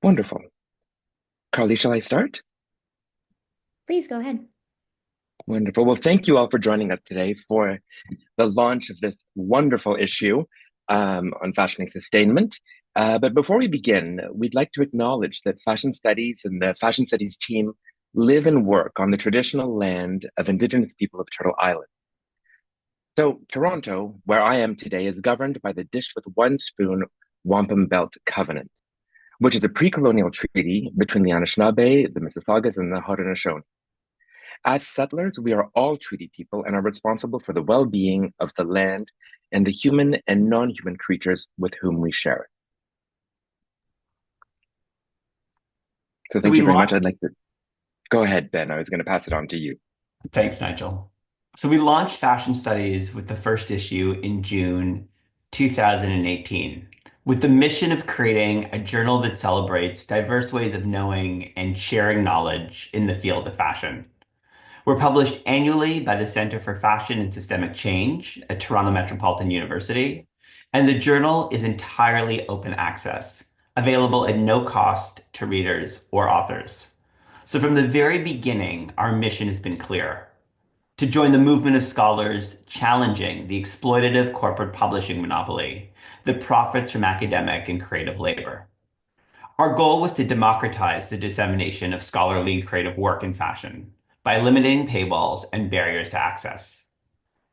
Wonderful. Carly, shall I start? Please go ahead. Wonderful. Well, thank you all for joining us today for the launch of this wonderful issue on fashioning sustainment. But before we begin, we'd like to acknowledge that fashion studies and the fashion studies team live and work on the traditional land of Indigenous people of Turtle Island. So, Toronto, where I am today, is governed by the Dish with One Spoon Wampum Belt Covenant, which is a pre-colonial treaty between the Anishinaabe, the Mississaugas, and the Haudenosaunee. As settlers, we are all treaty people and are responsible for the well-being of the land and the human and non-human creatures with whom we share it. So So thank we you very much. launched, I'd like to go ahead, Ben. I was going to pass it on to you. thanks, Nigel. So we launched Fashion Studies with the first issue in June 2018, with the mission of creating a journal that celebrates diverse ways of knowing and sharing knowledge in the field of fashion. We're published annually by the Center for Fashion and Systemic Change at Toronto Metropolitan University, and the journal is entirely open access, available at no cost to readers or authors. So from the very beginning, our mission has been clear: to join the movement of scholars challenging the exploitative corporate publishing monopoly that profits from academic and creative labor. Our goal was to democratize the dissemination of scholarly and creative work in fashion by eliminating paywalls and barriers to access.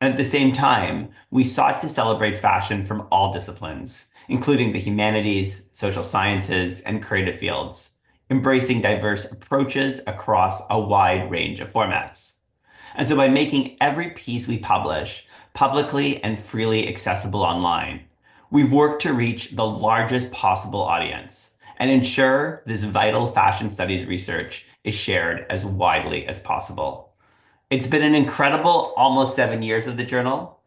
And at the same time, we sought to celebrate fashion from all disciplines, including the humanities, social sciences, and creative fields, embracing diverse approaches across a wide range of formats. And so by making every piece we publish publicly and freely accessible online, we've worked to reach the largest possible audience and ensure this vital fashion studies research is shared as widely as possible. It's been an incredible almost 7 years of the journal,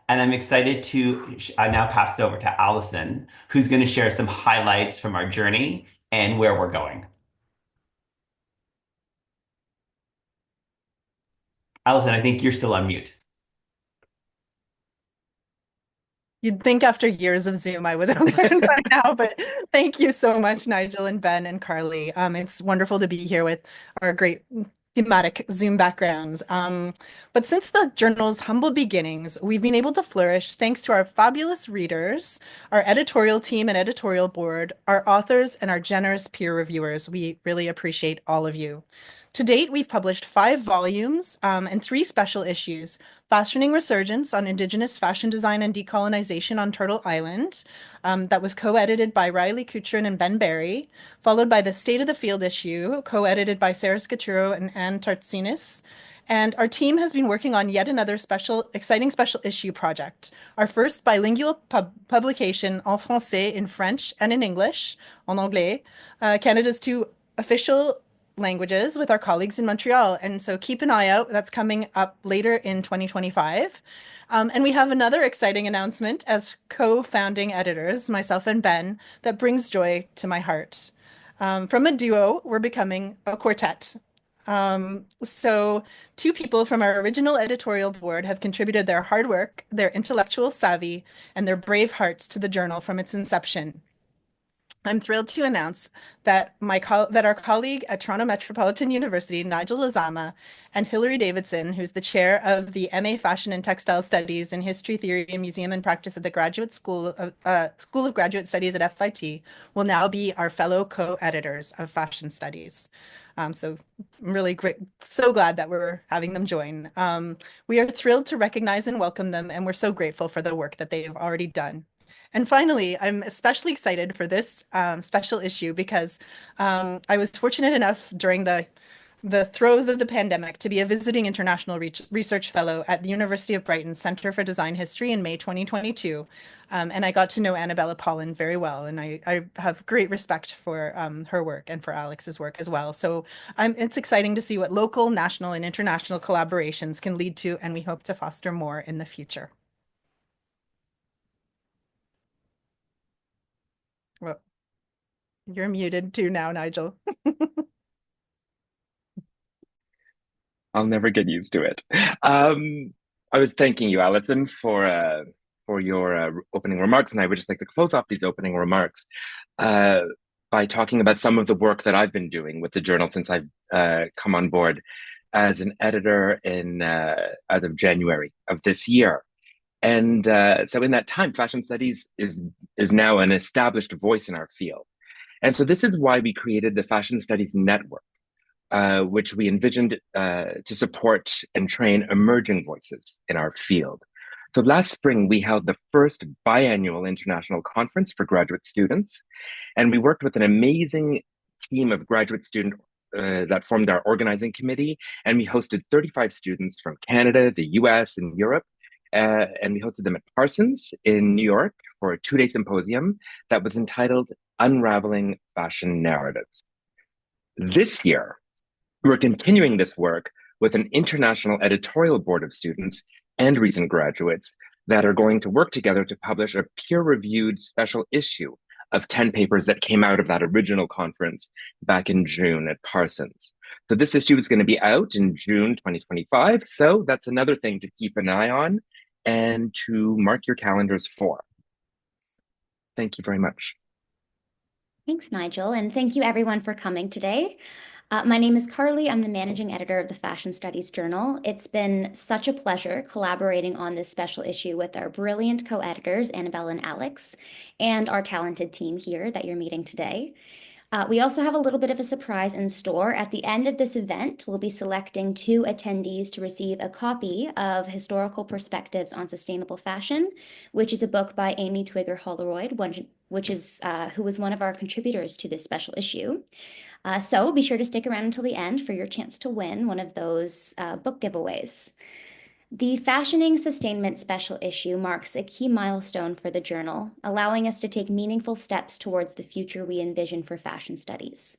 and I'm excited to now pass it over to Allison, who's going to share some highlights from our journey and where we're going. Allison, I think you're still on mute. You'd think after years of Zoom I would have learned by now, but thank you so much, Nigel and Ben and Carly. It's wonderful to be here with our great thematic Zoom backgrounds. But since the journal's humble beginnings, we've been able to flourish thanks to our fabulous readers, our editorial team and editorial board, our authors, and our generous peer reviewers. We really appreciate all of you. To date, we've published 5 volumes and 3 special issues: Fashioning Resurgence on Indigenous Fashion Design and Decolonization on Turtle Island, that was co-edited by Riley Kuchrin and Ben Barry, followed by the State of the Field issue, co-edited by Sarah Scaturo and Anne Tartsinis. And our team has been working on yet another exciting special issue project, our first bilingual publication en français, in French, and in English, en anglais, Canada's 2 official languages, with our colleagues in Montreal. And so keep an eye out. That's coming up later in 2025. And we have another exciting announcement as co-founding editors, myself and Ben, that brings joy to my heart. From a duo, we're becoming a quartet. So 2 people from our original editorial board have contributed their hard work, their intellectual savvy, and their brave hearts to the journal from its inception. I'm thrilled to announce that our colleague at Toronto Metropolitan University, Nigel Lazama, and Hilary Davidson, who's the chair of the MA Fashion and Textile Studies in History, Theory, and Museum and Practice at the School of Graduate Studies at FIT, will now be our fellow co-editors of Fashion Studies. So I'm really so glad that we're having them join. We are thrilled to recognize and welcome them, and we're so grateful for the work that they have already done. And finally, I'm especially excited for this special issue because I was fortunate enough during the throes of the pandemic to be a visiting international research fellow at the University of Brighton Center for Design History in May 2022. And I got to know Annabella Pollen very well, and I have great respect for her work and for Alex's work as well. So it's exciting to see what local, national, and international collaborations can lead to, and we hope to foster more in the future. Well, you're muted too now, Nigel. I'll never get used to it. I was thanking you, Alison, for your opening remarks, and I would just like to close off these opening remarks by talking about some of the work that I've been doing with the journal since I've come on board as an editor in as of January of this year. And so in that time, fashion studies is now an established voice in our field. And so this is why we created the Fashion Studies Network, which we envisioned to support and train emerging voices in our field. So last spring, we held the first biannual international conference for graduate students, and we worked with an amazing team of graduate students that formed our organizing committee, and we hosted 35 students from Canada, the US, and Europe. And we hosted them at Parsons in New York for a 2-day symposium that was entitled Unraveling Fashion Narratives. This year, we're continuing this work with an international editorial board of students and recent graduates that are going to work together to publish a peer-reviewed special issue of 10 papers that came out of that original conference back in June at Parsons. So this issue is going to be out in June 2025. So that's another thing to keep an eye on and to mark your calendars for. Thank you very much. Thanks, Nigel, and thank you everyone for coming today. My name is Carly. I'm the managing editor of the Fashion Studies Journal. It's been such a pleasure collaborating on this special issue with our brilliant co-editors, Annabelle and Alex, and our talented team here that you're meeting today. We also have a little bit of a surprise in store. At the end of this event, we'll be selecting 2 attendees to receive a copy of Historical Perspectives on Sustainable Fashion, which is a book by Amy Twigger Holroyd, who was one of our contributors to this special issue. So be sure to stick around until the end for your chance to win one of those book giveaways. The Fashioning Sustainment special issue marks a key milestone for the journal, allowing us to take meaningful steps towards the future we envision for fashion studies.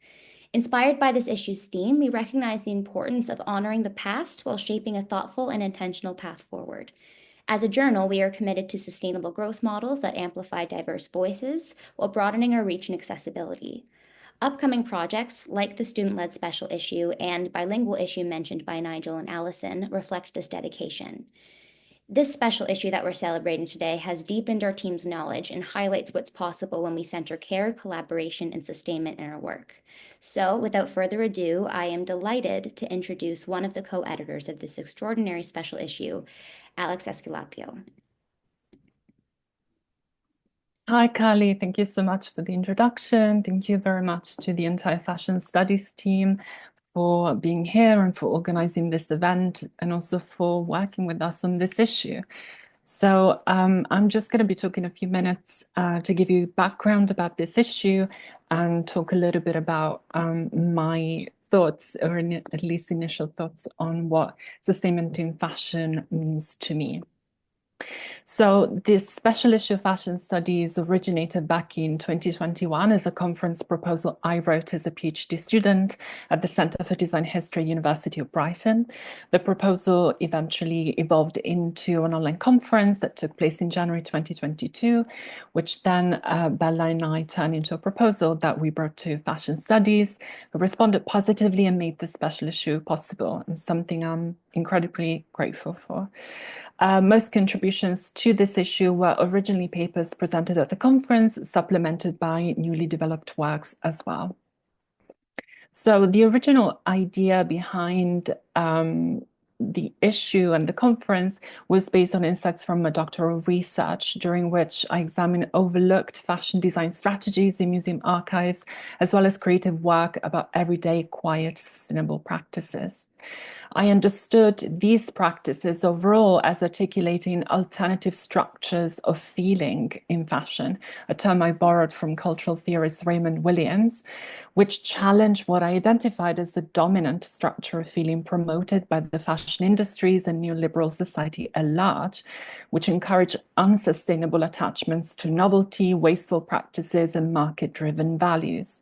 Inspired by this issue's theme, we recognize the importance of honoring the past while shaping a thoughtful and intentional path forward. As a journal, we are committed to sustainable growth models that amplify diverse voices while broadening our reach and accessibility. Upcoming projects, like the student-led special issue and bilingual issue mentioned by Nigel and Allison, reflect this dedication. This special issue that we're celebrating today has deepened our team's knowledge and highlights what's possible when we center care, collaboration, and sustainment in our work. So, without further ado, I am delighted to introduce one of the co-editors of this extraordinary special issue, Alex Esculapio. Hi, Carly. Thank you so much for the introduction. Thank you very much to the entire Fashion Studies team for being here and for organizing this event and also for working with us on this issue. So I'm just going to be talking a few minutes to give you background about this issue and talk a little bit about my thoughts, or at least initial thoughts, on what sustainment in fashion means to me. So this special issue of Fashion Studies originated back in 2021 as a conference proposal I wrote as a PhD student at the Centre for Design History, University of Brighton. The proposal eventually evolved into an online conference that took place in January 2022, which then Bella and I turned into a proposal that we brought to Fashion Studies, who responded positively and made this special issue possible, and something I'm incredibly grateful for. Most contributions to this issue were originally papers presented at the conference, supplemented by newly developed works as well. So the original idea behind the issue and the conference was based on insights from a doctoral research, during which I examined overlooked fashion design strategies in museum archives, as well as creative work about everyday, quiet, sustainable practices. I understood these practices overall as articulating alternative structures of feeling in fashion, a term I borrowed from cultural theorist Raymond Williams, which challenged what I identified as the dominant structure of feeling promoted by the fashion industries and neoliberal society at large, which encourage unsustainable attachments to novelty, wasteful practices, and market-driven values.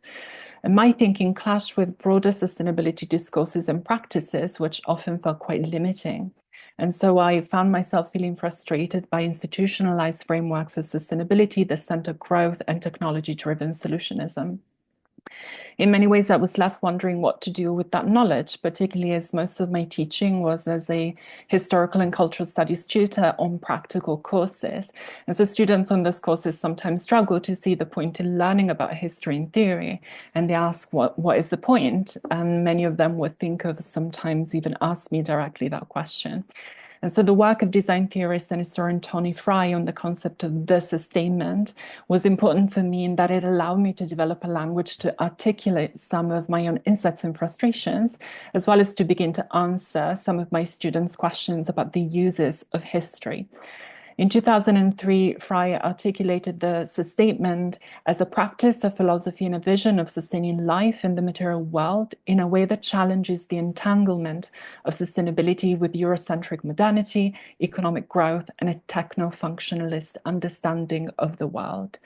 And my thinking clashed with broader sustainability discourses and practices, which often felt quite limiting. And so I found myself feeling frustrated by institutionalized frameworks of sustainability that center growth and technology-driven solutionism. In many ways, I was left wondering what to do with that knowledge, particularly as most of my teaching was as a historical and cultural studies tutor on practical courses. And so students on those courses sometimes struggle to see the point in learning about history and theory. And they ask, what is the point? And many of them would think of sometimes even ask me directly that question. And so the work of design theorist and historian Tony Fry on the concept of the sustainment was important for me in that it allowed me to develop a language to articulate some of my own insights and frustrations, as well as to begin to answer some of my students' questions about the uses of history. In 2003, Fry articulated the Sustainment as a practice, a philosophy, and a vision of sustaining life in the material world in a way that challenges the entanglement of sustainability with Eurocentric modernity, economic growth, and a techno-functionalist understanding of the world.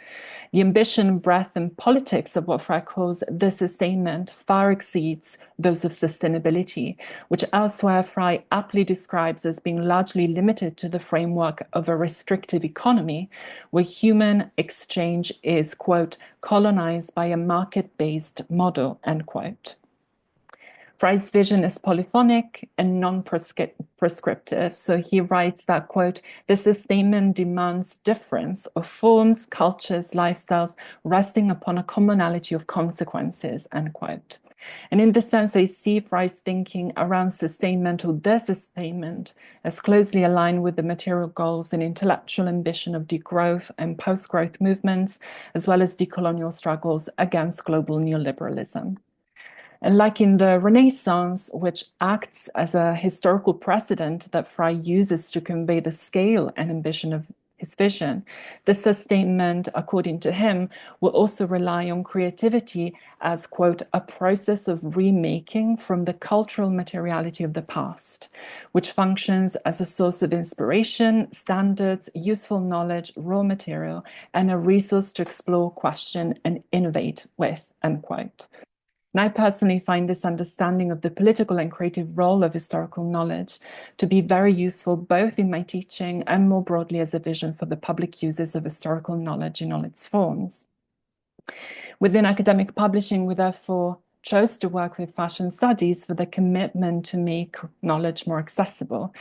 The ambition, breadth, and politics of what Fry calls the sustainment far exceeds those of sustainability, which elsewhere Fry aptly describes as being largely limited to the framework of a restrictive economy, where human exchange is, quote, colonized by a market-based model, end quote. Fry's vision is polyphonic and non-prescriptive. So he writes that, quote, the sustainment demands difference of forms, cultures, lifestyles, resting upon a commonality of consequences, end quote. And in this sense, I see Fry's thinking around sustainment or the sustainment as closely aligned with the material goals and intellectual ambition of degrowth and post-growth movements, as well as decolonial struggles against global neoliberalism. And like in the Renaissance, which acts as a historical precedent that Fry uses to convey the scale and ambition of his vision, the sustainment, according to him, will also rely on creativity as, quote, a process of remaking from the cultural materiality of the past, which functions as a source of inspiration, standards, useful knowledge, raw material, and a resource to explore, question, and innovate with, end quote. And I personally find this understanding of the political and creative role of historical knowledge to be very useful both in my teaching and more broadly as a vision for the public uses of historical knowledge in all its forms. Within academic publishing, we therefore chose to work with fashion studies for the commitment to make knowledge more accessible.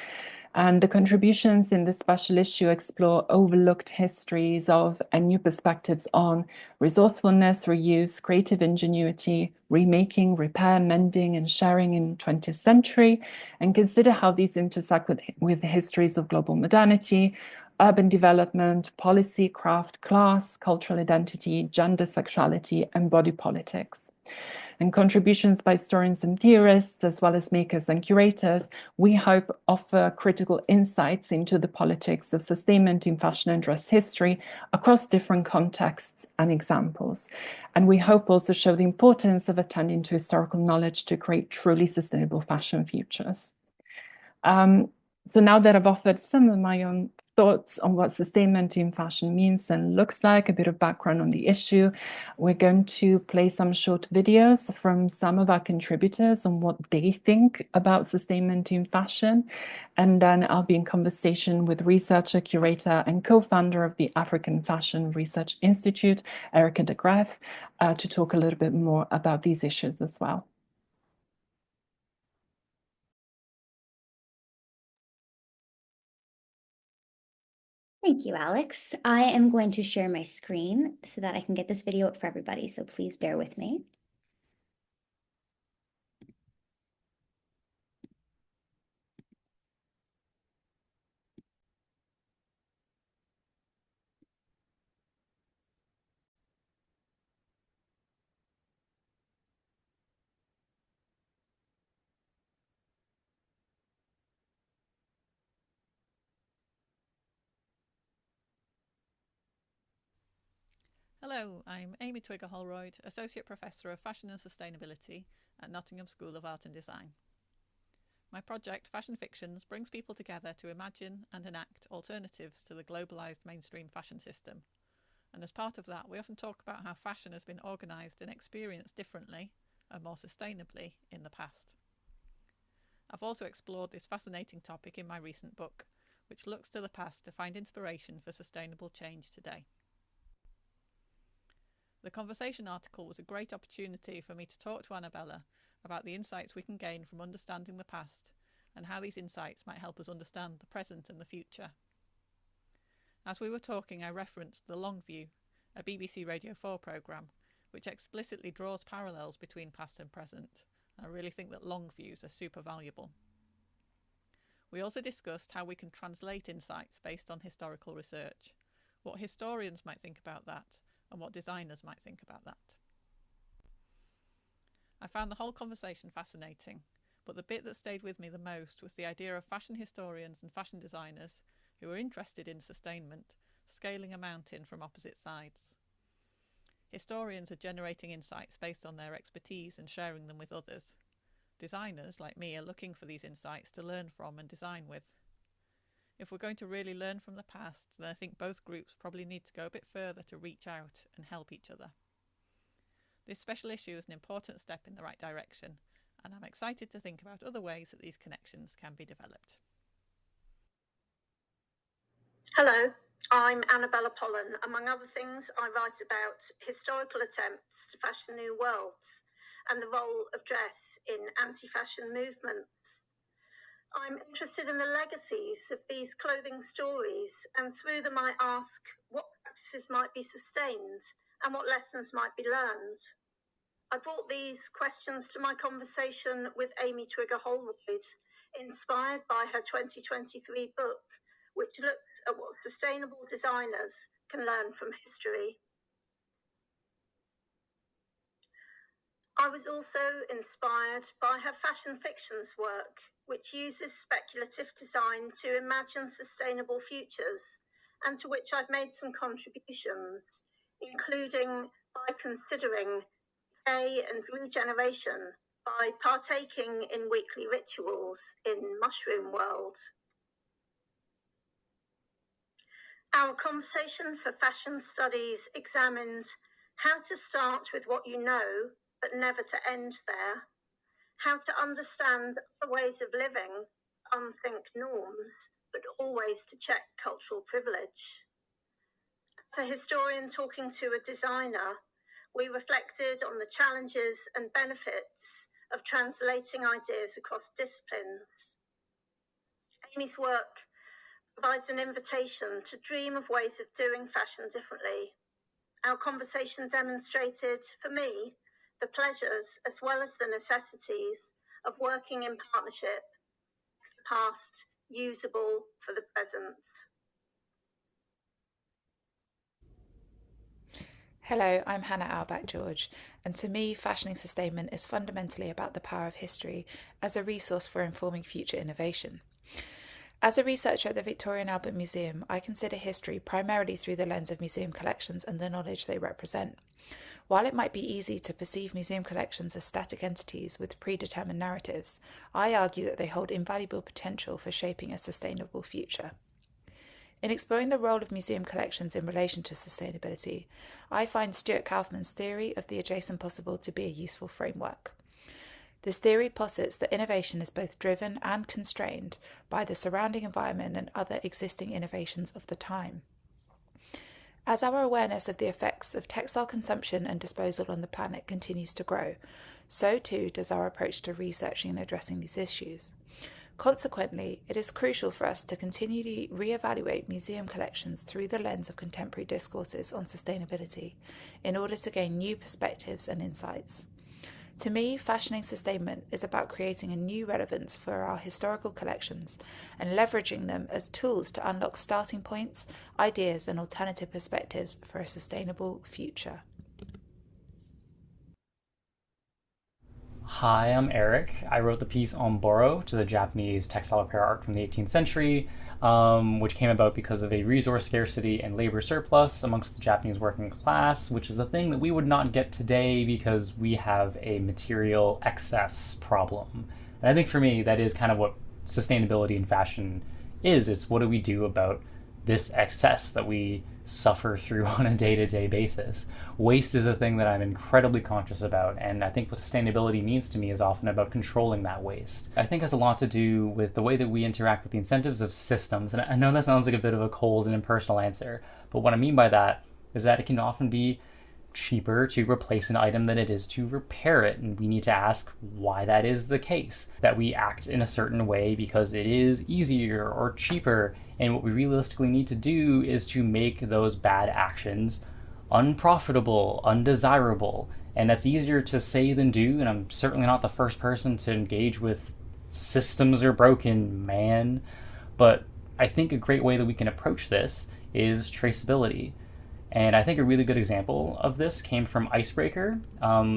And the contributions in this special issue explore overlooked histories of and new perspectives on resourcefulness, reuse, creative ingenuity, remaking, repair, mending, and sharing in the 20th century, and consider how these intersect with the histories of global modernity, urban development, policy, craft, class, cultural identity, gender, sexuality, and body politics. And contributions by historians and theorists, as well as makers and curators, we hope offer critical insights into the politics of sustainment in fashion and dress history across different contexts and examples. And we hope also show the importance of attending to historical knowledge to create truly sustainable fashion futures. So now that I've offered some of my own thoughts on what sustainment in fashion means and looks like, a bit of background on the issue, we're going to play some short videos from some of our contributors on what they think about sustainment in fashion. And then I'll be in conversation with researcher, curator, and co-founder of the African Fashion Research Institute, Erica de Graaf, to talk a little bit more about these issues as well. Thank you, Alex. I am going to share my screen so that I can get this video up for everybody, so please bear with me. Hello, I'm Amy Twigger-Holroyd, Associate Professor of Fashion and Sustainability at Nottingham School of Art and Design. My project, Fashion Fictions, brings people together to imagine and enact alternatives to the globalised mainstream fashion system. And as part of that, we often talk about how fashion has been organised and experienced differently and more sustainably in the past. I've also explored this fascinating topic in my recent book, which looks to the past to find inspiration for sustainable change today. The conversation article was a great opportunity for me to talk to Annabella about the insights we can gain from understanding the past and how these insights might help us understand the present and the future. As we were talking, I referenced The Long View, a BBC Radio 4 programme, which explicitly draws parallels between past and present. I really think that long views are super valuable. We also discussed how we can translate insights based on historical research, what historians might think about that, and what designers might think about that. I found the whole conversation fascinating, but the bit that stayed with me the most was the idea of fashion historians and fashion designers who are interested in sustainment scaling a mountain from opposite sides. Historians are generating insights based on their expertise and sharing them with others. Designers, like me, are looking for these insights to learn from and design with. If we're going to really learn from the past, then I think both groups probably need to go a bit further to reach out and help each other. This special issue is an important step in the right direction, and I'm excited to think about other ways that these connections can be developed. Hello, I'm Annabella Pollen. Among other things, I write about historical attempts to fashion new worlds and the role of dress in anti-fashion movements. I'm interested in the legacies of these clothing stories, and through them I ask what practices might be sustained and what lessons might be learned. I brought these questions to my conversation with Amy Twigger-Holroyd, inspired by her 2023 book, which looks at what sustainable designers can learn from history. I was also inspired by her fashion fictions work, which uses speculative design to imagine sustainable futures, and to which I've made some contributions, including by considering decay and regeneration by partaking in weekly rituals in Mushroom World. Our conversation for fashion studies examined how to start with what you know, but never to end there, how to understand other ways of living, unthink norms, but always to check cultural privilege. As a historian talking to a designer, we reflected on the challenges and benefits of translating ideas across disciplines. Amy's work provides an invitation to dream of ways of doing fashion differently. Our conversation demonstrated, for me, the pleasures as well as the necessities of working in partnership, the past usable for the present. Hello, I'm Hannah Albach-George, and to me, fashioning sustainment is fundamentally about the power of history as a resource for informing future innovation. As a researcher at the Victoria and Albert Museum, I consider history primarily through the lens of museum collections and the knowledge they represent. While it might be easy to perceive museum collections as static entities with predetermined narratives, I argue that they hold invaluable potential for shaping a sustainable future. In exploring the role of museum collections in relation to sustainability, I find Stuart Kaufman's theory of the adjacent possible to be a useful framework. This theory posits that innovation is both driven and constrained by the surrounding environment and other existing innovations of the time. As our awareness of the effects of textile consumption and disposal on the planet continues to grow, so too does our approach to researching and addressing these issues. Consequently, it is crucial for us to continually re-evaluate museum collections through the lens of contemporary discourses on sustainability in order to gain new perspectives and insights. To me, fashioning sustainment is about creating a new relevance for our historical collections and leveraging them as tools to unlock starting points, ideas, and alternative perspectives for a sustainable future. Hi, I'm Eric. I wrote the piece on Boro, which is a Japanese textile repair art from the 18th century, which came about because of a resource scarcity and labor surplus amongst the Japanese working class, which is a thing that we would not get today because we have a material excess problem. And I think for me, that is kind of what sustainability in fashion is. It's what do we do about this excess that we suffer through on a day-to-day basis. Waste is a thing that I'm incredibly conscious about, and I think what sustainability means to me is often about controlling that waste. I think it has a lot to do with the way that we interact with the incentives of systems, and I know that sounds like a bit of a cold and impersonal answer, but what I mean by that is that it can often be cheaper to replace an item than it is to repair it. And we need to ask why that is the case, that we act in a certain way because it is easier or cheaper. And what we realistically need to do is to make those bad actions unprofitable, undesirable. And that's easier to say than do. And I'm certainly not the first person to engage with systems are broken, man. But I think a great way that we can approach this is traceability. And I think a really good example of this came from Icebreaker.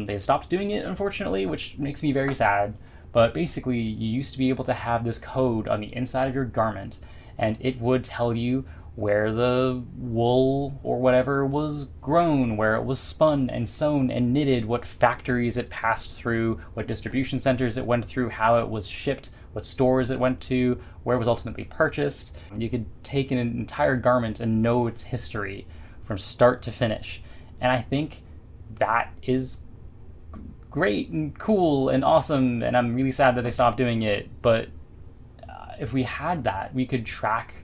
They've stopped doing it, unfortunately, which makes me very sad. But basically, you used to be able to have this code on the inside of your garment, and it would tell you where the wool or whatever was grown, where it was spun and sewn and knitted, what factories it passed through, what distribution centers it went through, how it was shipped, what stores it went to, where it was ultimately purchased. You could take an entire garment and know its history from start to finish. And I think that is great and cool and awesome, and I'm really sad that they stopped doing it. But if we had that, we could track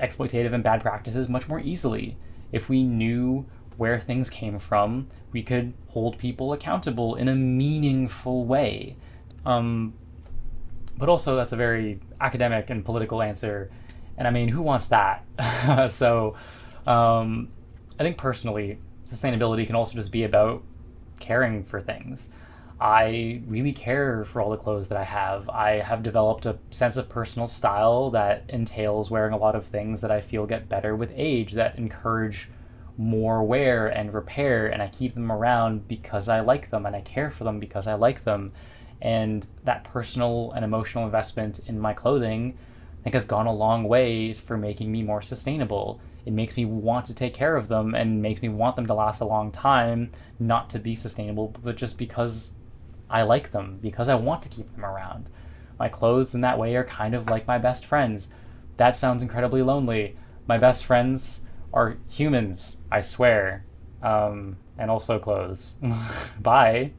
exploitative and bad practices much more easily. If we knew where things came from, we could hold people accountable in a meaningful way. But also, that's a very academic and political answer. And I mean, who wants that? So I think personally, sustainability can also just be about caring for things. I really care for all the clothes that I have. I have developed a sense of personal style that entails wearing a lot of things that I feel get better with age, that encourage more wear and repair, and I keep them around because I like them, and I care for them because I like them. And that personal and emotional investment in my clothing, I think, has gone a long way for making me more sustainable. It makes me want to take care of them and makes me want them to last a long time, not to be sustainable, but just because I like them, because I want to keep them around. My clothes in that way are kind of like my best friends. That sounds incredibly lonely. My best friends are humans, I swear. And also clothes. Bye.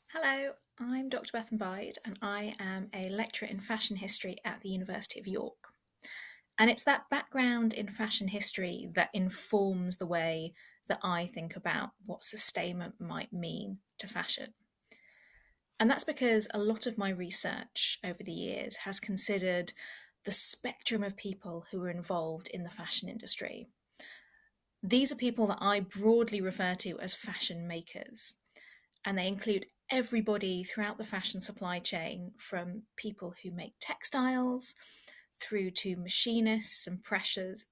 Hello, I'm Dr. Bethan Bide, and I am a lecturer in fashion history at the University of York. And it's that background in fashion history that informs the way that I think about what sustainment might mean to fashion. And that's because a lot of my research over the years has considered the spectrum of people who are involved in the fashion industry. These are people that I broadly refer to as fashion makers, and they include everybody throughout the fashion supply chain, from people who make textiles through to machinists and pressers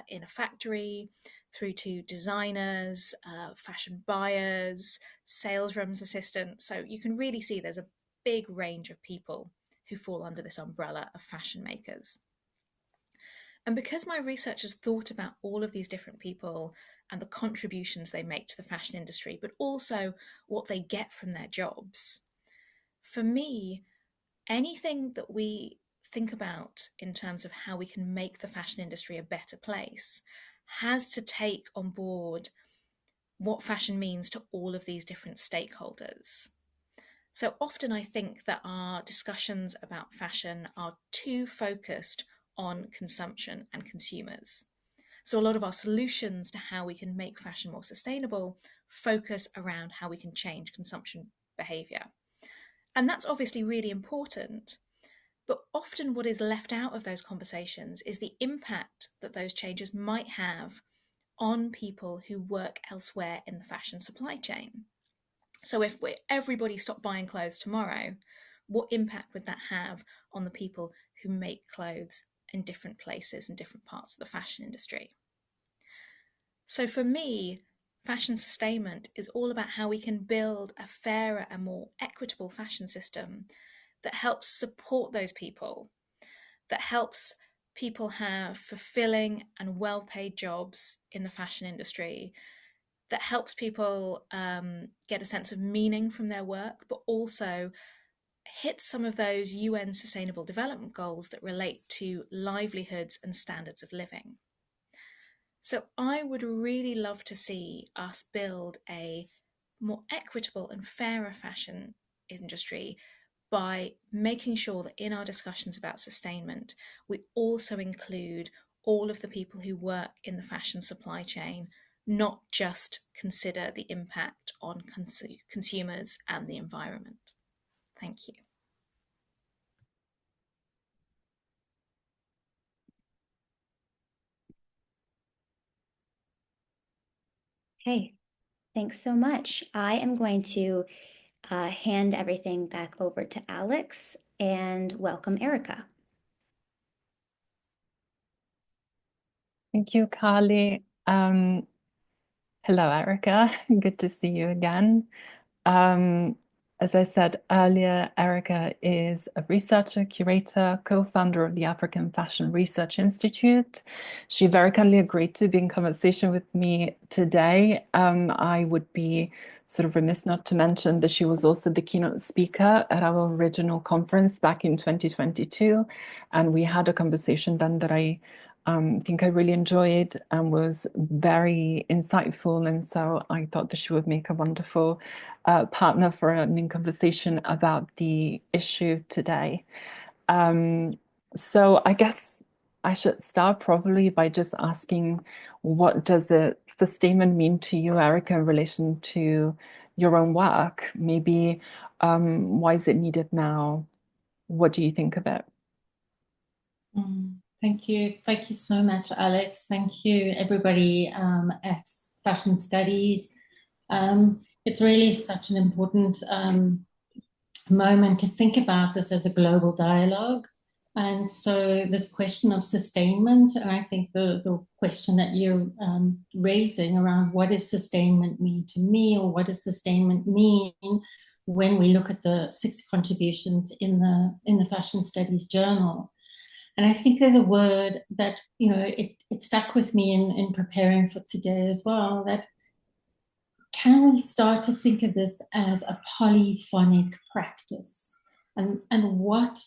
in a factory, through to designers, fashion buyers, sales rooms assistants. So you can really see there's a big range of people who fall under this umbrella of fashion makers. And because my research has thought about all of these different people and the contributions they make to the fashion industry, but also what they get from their jobs, for me, anything that we think about in terms of how we can make the fashion industry a better place has to take on board what fashion means to all of these different stakeholders. So often I think that our discussions about fashion are too focused on consumption and consumers. So a lot of our solutions to how we can make fashion more sustainable focus around how we can change consumption behaviour. And that's obviously really important. But often what is left out of those conversations is the impact that those changes might have on people who work elsewhere in the fashion supply chain. So if everybody stopped buying clothes tomorrow, what impact would that have on the people who make clothes in different places and different parts of the fashion industry? So for me, fashion sustainment is all about how we can build a fairer and more equitable fashion system that helps support those people, that helps people have fulfilling and well-paid jobs in the fashion industry, that helps people get a sense of meaning from their work, but also hit some of those UN Sustainable Development Goals that relate to livelihoods and standards of living. So I would really love to see us build a more equitable and fairer fashion industry by making sure that in our discussions about sustainment, we also include all of the people who work in the fashion supply chain, not just consider the impact on consumers and the environment. Thank you. Okay, thanks so much. I am going to hand everything back over to Alex and welcome Erica. Thank you, Carly. Hello, Erica. Good to see you again. As I said earlier, Erica is a researcher, curator, co-founder of the African Fashion Research Institute. She very kindly agreed to be in conversation with me today. I would be sort of remiss not to mention that she was also the keynote speaker at our original conference back in 2022. And we had a conversation then that I think I really enjoyed and was very insightful. And so I thought that she would make a wonderful partner for an in conversation about the issue today. So I guess I should start probably by just asking, what does sustainment mean to you, Erica, in relation to your own work? Maybe why is it needed now? What do you think of it? Thank you. Thank you so much, Alex. Thank you, everybody at Fashion Studies. It's really such an important moment to think about this as a global dialogue. And so this question of sustainment, and I think the question that you're raising around what does sustainment mean to me, or what does sustainment mean when we look at the 6 contributions in the Fashion Studies Journal. And I think there's a word that, it stuck with me in preparing for today as well, that can we start to think of this as a polyphonic practice, and what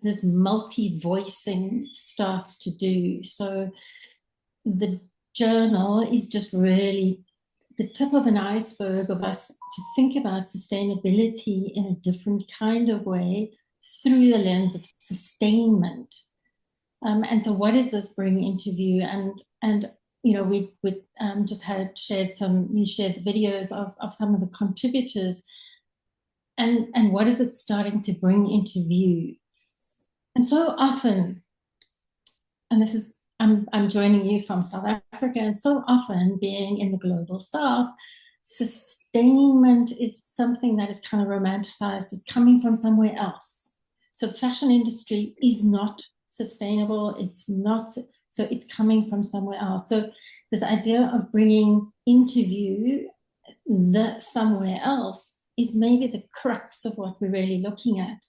this multi-voicing starts to do. So the journal is just really the tip of an iceberg of us to think about sustainability in a different kind of way through the lens of sustainment. And so what does this bring into view? And we just shared the videos of some of the contributors, and what is it starting to bring into view? And so often, and this is, I'm joining you from South Africa, and so often being in the global South, sustainment is something that is kind of romanticized as coming from somewhere else. So the fashion industry is not sustainable. It's not, so it's coming from somewhere else. So this idea of bringing into view the somewhere else is maybe the crux of what we're really looking at.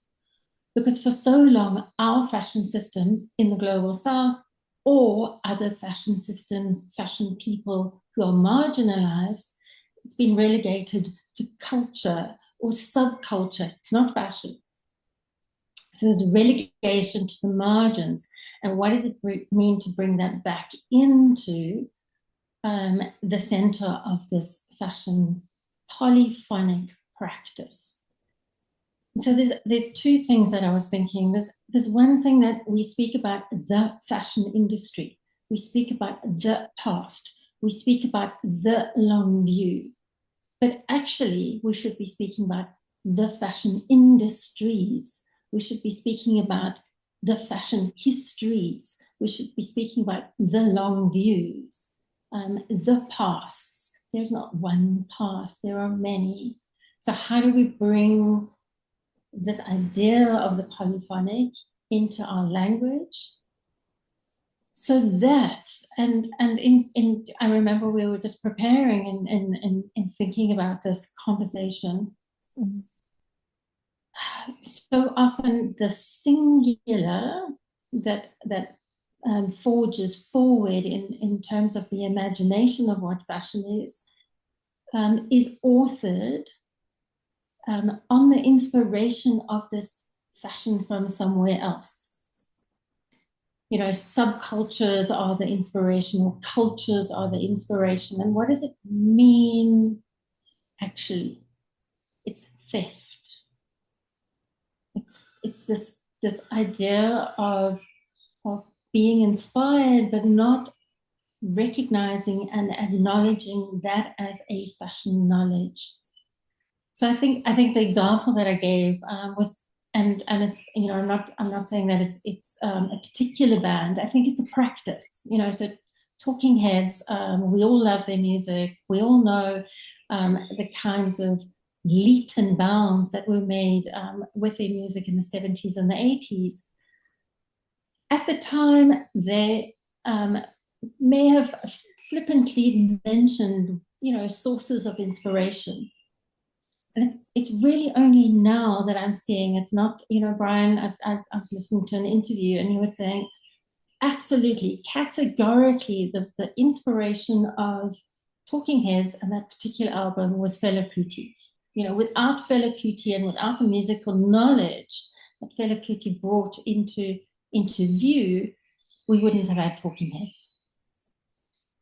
Because for so long, our fashion systems in the global South, or other fashion systems, fashion people who are marginalized, it's been relegated to culture or subculture. It's not fashion. So there's relegation to the margins. And what does it mean to bring that back into the center of this fashion polyphonic practice? So there's 2 things that I was thinking. There's one thing that we speak about the fashion industry. We speak about the past. We speak about the long view. But actually, we should be speaking about the fashion industries. We should be speaking about the fashion histories. We should be speaking about the long views, the pasts. There's not one past, there are many. So how do we bring this idea of the polyphonic into our language? So that, and I remember we were just preparing and thinking about this conversation. Mm-hmm. So often the singular that forges forward in terms of the imagination of what fashion is authored on the inspiration of this fashion from somewhere else. Subcultures are the inspiration, or cultures are the inspiration. And what does it mean, actually? It's theft. It's this idea of being inspired, but not recognizing and acknowledging that as a fashion knowledge. So I think the example that I gave was, and it's, you know, I'm not saying that it's a particular band. I think it's a practice, you know. So Talking Heads, we all love their music. We all know the kinds of leaps and bounds that were made with their music in the 70s and the 80s. At the time, they may have flippantly mentioned, you know, sources of inspiration. And it's really only now that I'm seeing it's not, you know, Brian, I was listening to an interview and he was saying, absolutely, categorically, the inspiration of Talking Heads and that particular album was Fela Kuti. You know, without Fela Kuti and without the musical knowledge that Fela Kuti brought into view, we wouldn't have had Talking Heads.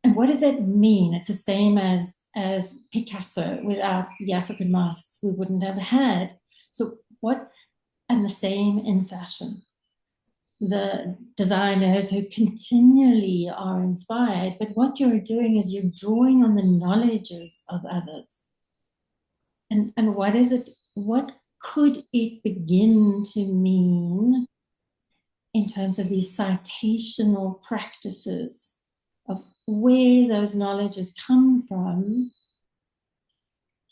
And what does that mean? It's the same as Picasso. Without the African masks, we wouldn't have had. So what, and the same in fashion. The designers who continually are inspired, but what you're doing is you're drawing on the knowledges of others. And what is it, what could it begin to mean in terms of these citational practices of where those knowledges come from,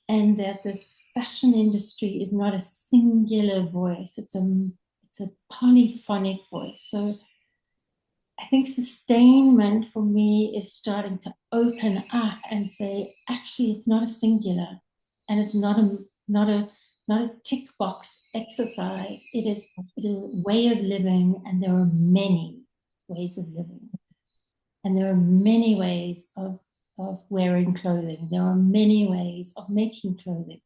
and that this fashion industry is not a singular voice, it's a polyphonic voice. So I think sustainment for me is starting to open up and say, actually, it's not a singular, and it's not a tick box exercise. It is a way of living, and there are many ways of living. And there are many ways of wearing clothing. There are many ways of making clothing.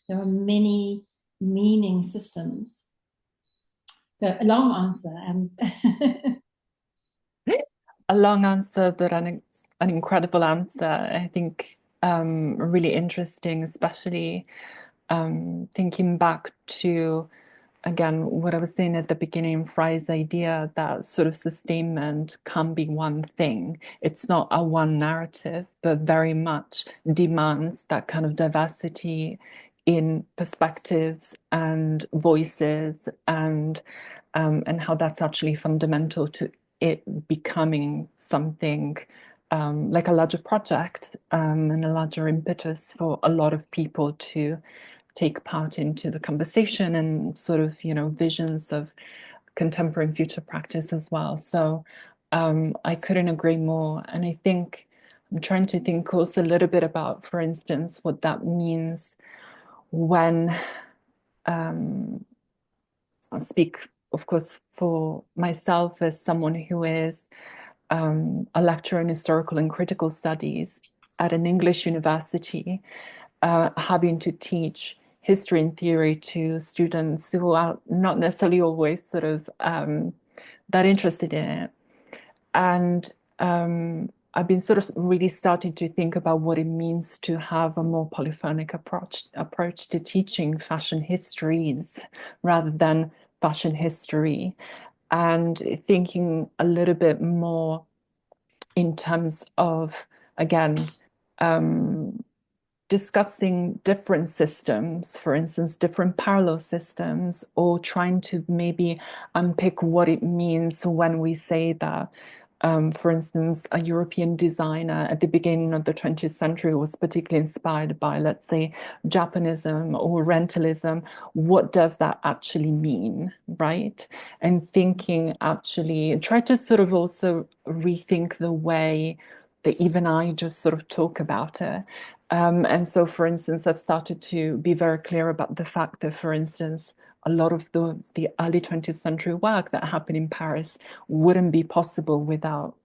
There are many meaning systems. So a long answer. A long answer, but an incredible answer. I think really interesting, especially thinking back to, again, what I was saying at the beginning, Fry's idea that sort of sustainment can be one thing. It's not a one narrative, but very much demands that kind of diversity in perspectives and voices, and how that's actually fundamental to it becoming something like a larger project and a larger impetus for a lot of people to take part into the conversation and sort of, you know, visions of contemporary and future practice as well. So I couldn't agree more. And I think I'm trying to think also a little bit about, for instance, what that means when I'll speak, of course, for myself as someone who is a lecturer in historical and critical studies at an English university, having to teach history and theory to students who are not necessarily always sort of that interested in it. And I've been sort of really starting to think about what it means to have a more polyphonic approach to teaching fashion histories rather than fashion history, and thinking a little bit more in terms of, again, discussing different systems, for instance, different parallel systems, or trying to maybe unpick what it means when we say that, for instance, a European designer at the beginning of the 20th century was particularly inspired by, let's say, Japanism or Orientalism. What does that actually mean, right? And thinking, actually, try to sort of also rethink the way that even I just sort of talk about it. And so, for instance, I've started to be very clear about the fact that, for instance, a lot of the early 20th century work that happened in Paris wouldn't be possible without,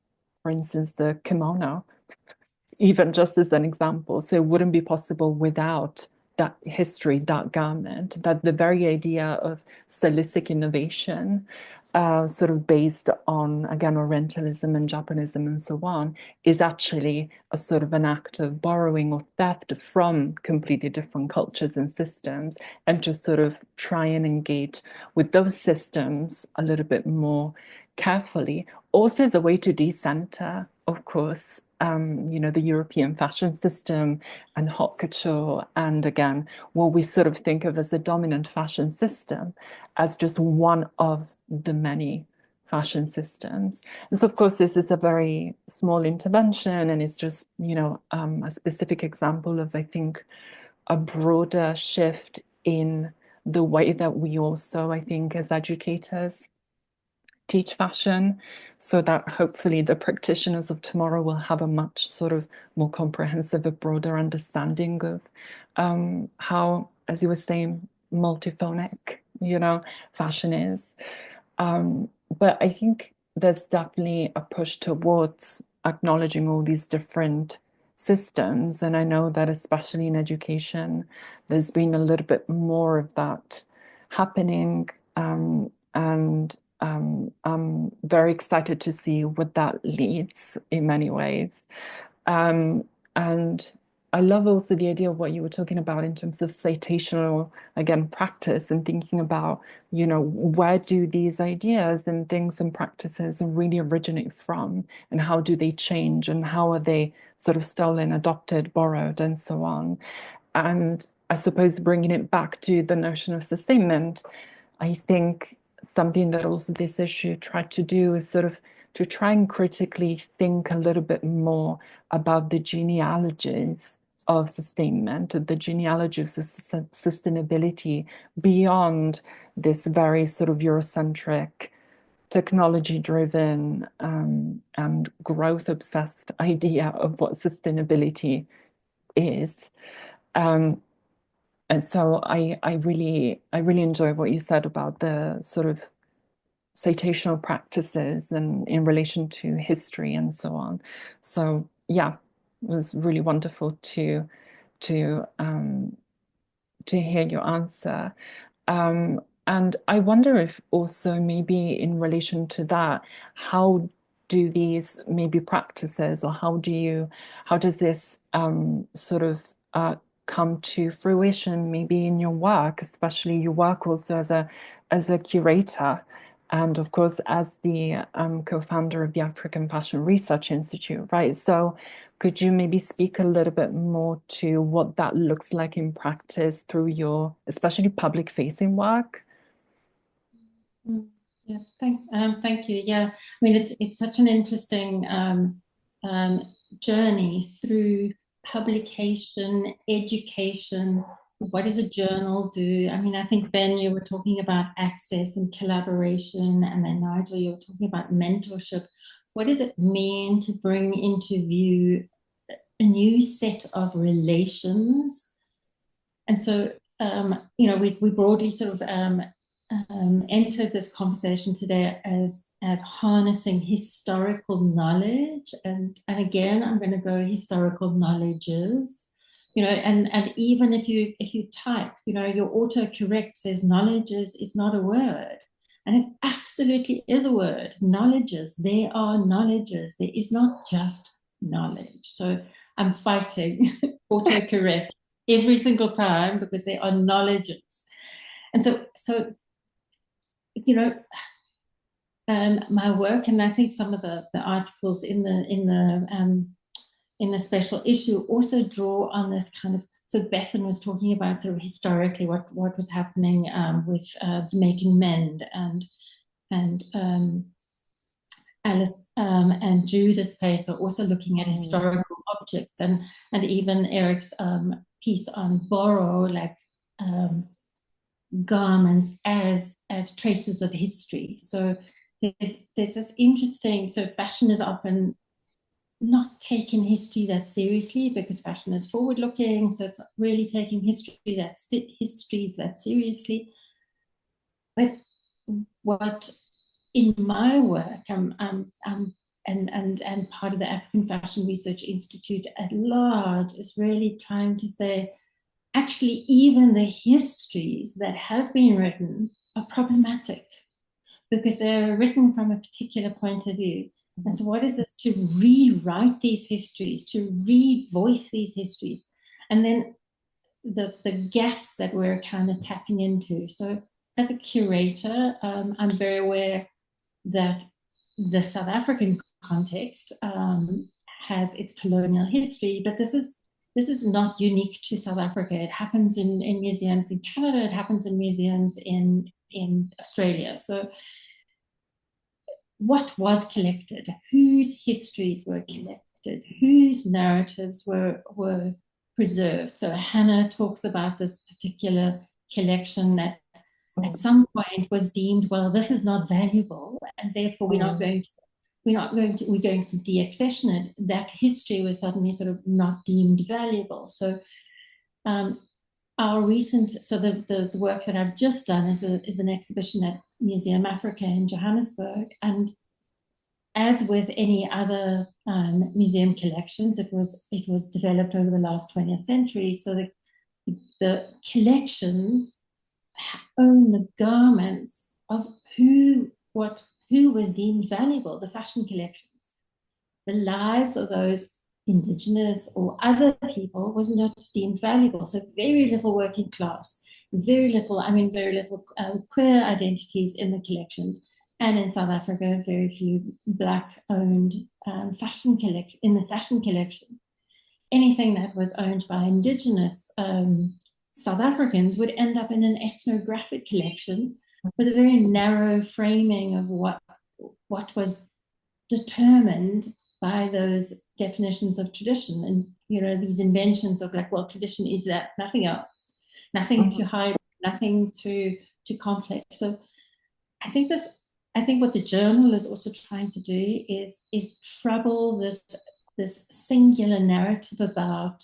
for instance, the kimono, even just as an example. So it wouldn't be possible without that history, that garment, that the very idea of stylistic innovation, sort of based on, again, Orientalism and Japanism and so on, is actually a sort of an act of borrowing or theft from completely different cultures and systems, and to sort of try and engage with those systems a little bit more carefully, also as a way to decenter, of course, the European fashion system and haute couture, and again, what we sort of think of as the dominant fashion system as just one of the many fashion systems. And so, of course, this is a very small intervention, and it's just, a specific example of, I think, a broader shift in the way that we also, I think, as educators, teach fashion, so that hopefully the practitioners of tomorrow will have a much sort of more comprehensive, a broader understanding of how, as you were saying, multiphonic, fashion is. But I think there's definitely a push towards acknowledging all these different systems. And I know that especially in education, there's been a little bit more of that happening. And I'm very excited to see what that leads in many ways. And I love also the idea of what you were talking about in terms of citational, again, practice, and thinking about, where do these ideas and things and practices really originate from, and how do they change, and how are they sort of stolen, adopted, borrowed, and so on. And I suppose bringing it back to the notion of sustainment, I think something that also this issue tried to do is sort of to try and critically think a little bit more about the genealogies of sustainment, the genealogy of sustainability beyond this very sort of Eurocentric, technology-driven and growth-obsessed idea of what sustainability is. And so I really enjoy what you said about the sort of citational practices and in relation to history and so on. So yeah, it was really wonderful to hear your answer. And I wonder if also maybe in relation to that, how do these maybe practices, or how does this sort of come to fruition maybe in your work, especially your work also as a curator, and of course as the co-founder of the African Fashion Research Institute, right? So could you maybe speak a little bit more to what that looks like in practice through your especially public facing work? Yeah, thank you. Yeah, I mean, it's such an interesting journey through publication, education. What does a journal do? I mean, I think, Ben, you were talking about access and collaboration, and then Nigel, you were talking about mentorship. What does it mean to bring into view a new set of relations? And so, we broadly sort of entered this conversation today as harnessing historical knowledge, and again I'm going to go historical knowledges, and even if you type, your autocorrect says knowledges is not a word, and it absolutely is a word. Knowledges, there are knowledges, there is not just knowledge. So I'm fighting autocorrect every single time because there are knowledges. And so my work, and I think some of the articles in the special issue also draw on this kind of. So Bethan was talking about sort of historically what was happening with the Making Mend and Alice and Judith's paper, also looking at historical objects, and even Eric's piece on borrow, like garments as traces of history. So there's this interesting, so fashion is often not taking history that seriously because fashion is forward looking, so it's not really taking histories that seriously. But what in my work and part of the African Fashion Research Institute at large is really trying to say, actually, even the histories that have been written are problematic because they're written from a particular point of view. And so what is this to rewrite these histories, to revoice these histories, and then the gaps that we're kind of tapping into. So as a curator, I'm very aware that the South African context has its colonial history, but this is not unique to South Africa. It happens in museums in Canada. It happens in museums in Australia. So what was collected? Whose histories were collected? Whose narratives were preserved? So Hannah talks about this particular collection that at some point was deemed, well, this is not valuable, and therefore we're going to de-accession it. That history was suddenly sort of not deemed valuable. So the work that I've just done is an exhibition at Museum Africa in Johannesburg, and as with any other museum collections, it was developed over the last 20th century. So the collections own the garments of who was deemed valuable, the fashion collections. The lives of those indigenous or other people was not deemed valuable. So very little working class, very little queer identities in the collections. And in South Africa, very few Black-owned fashion collection in the fashion collection. Anything that was owned by indigenous South Africans would end up in an ethnographic collection with a very narrow framing of what was determined by those definitions of tradition, and these inventions of like, well, tradition is that, nothing else, nothing to hide, nothing to complex. So I think what the journal is also trying to do is trouble this singular narrative about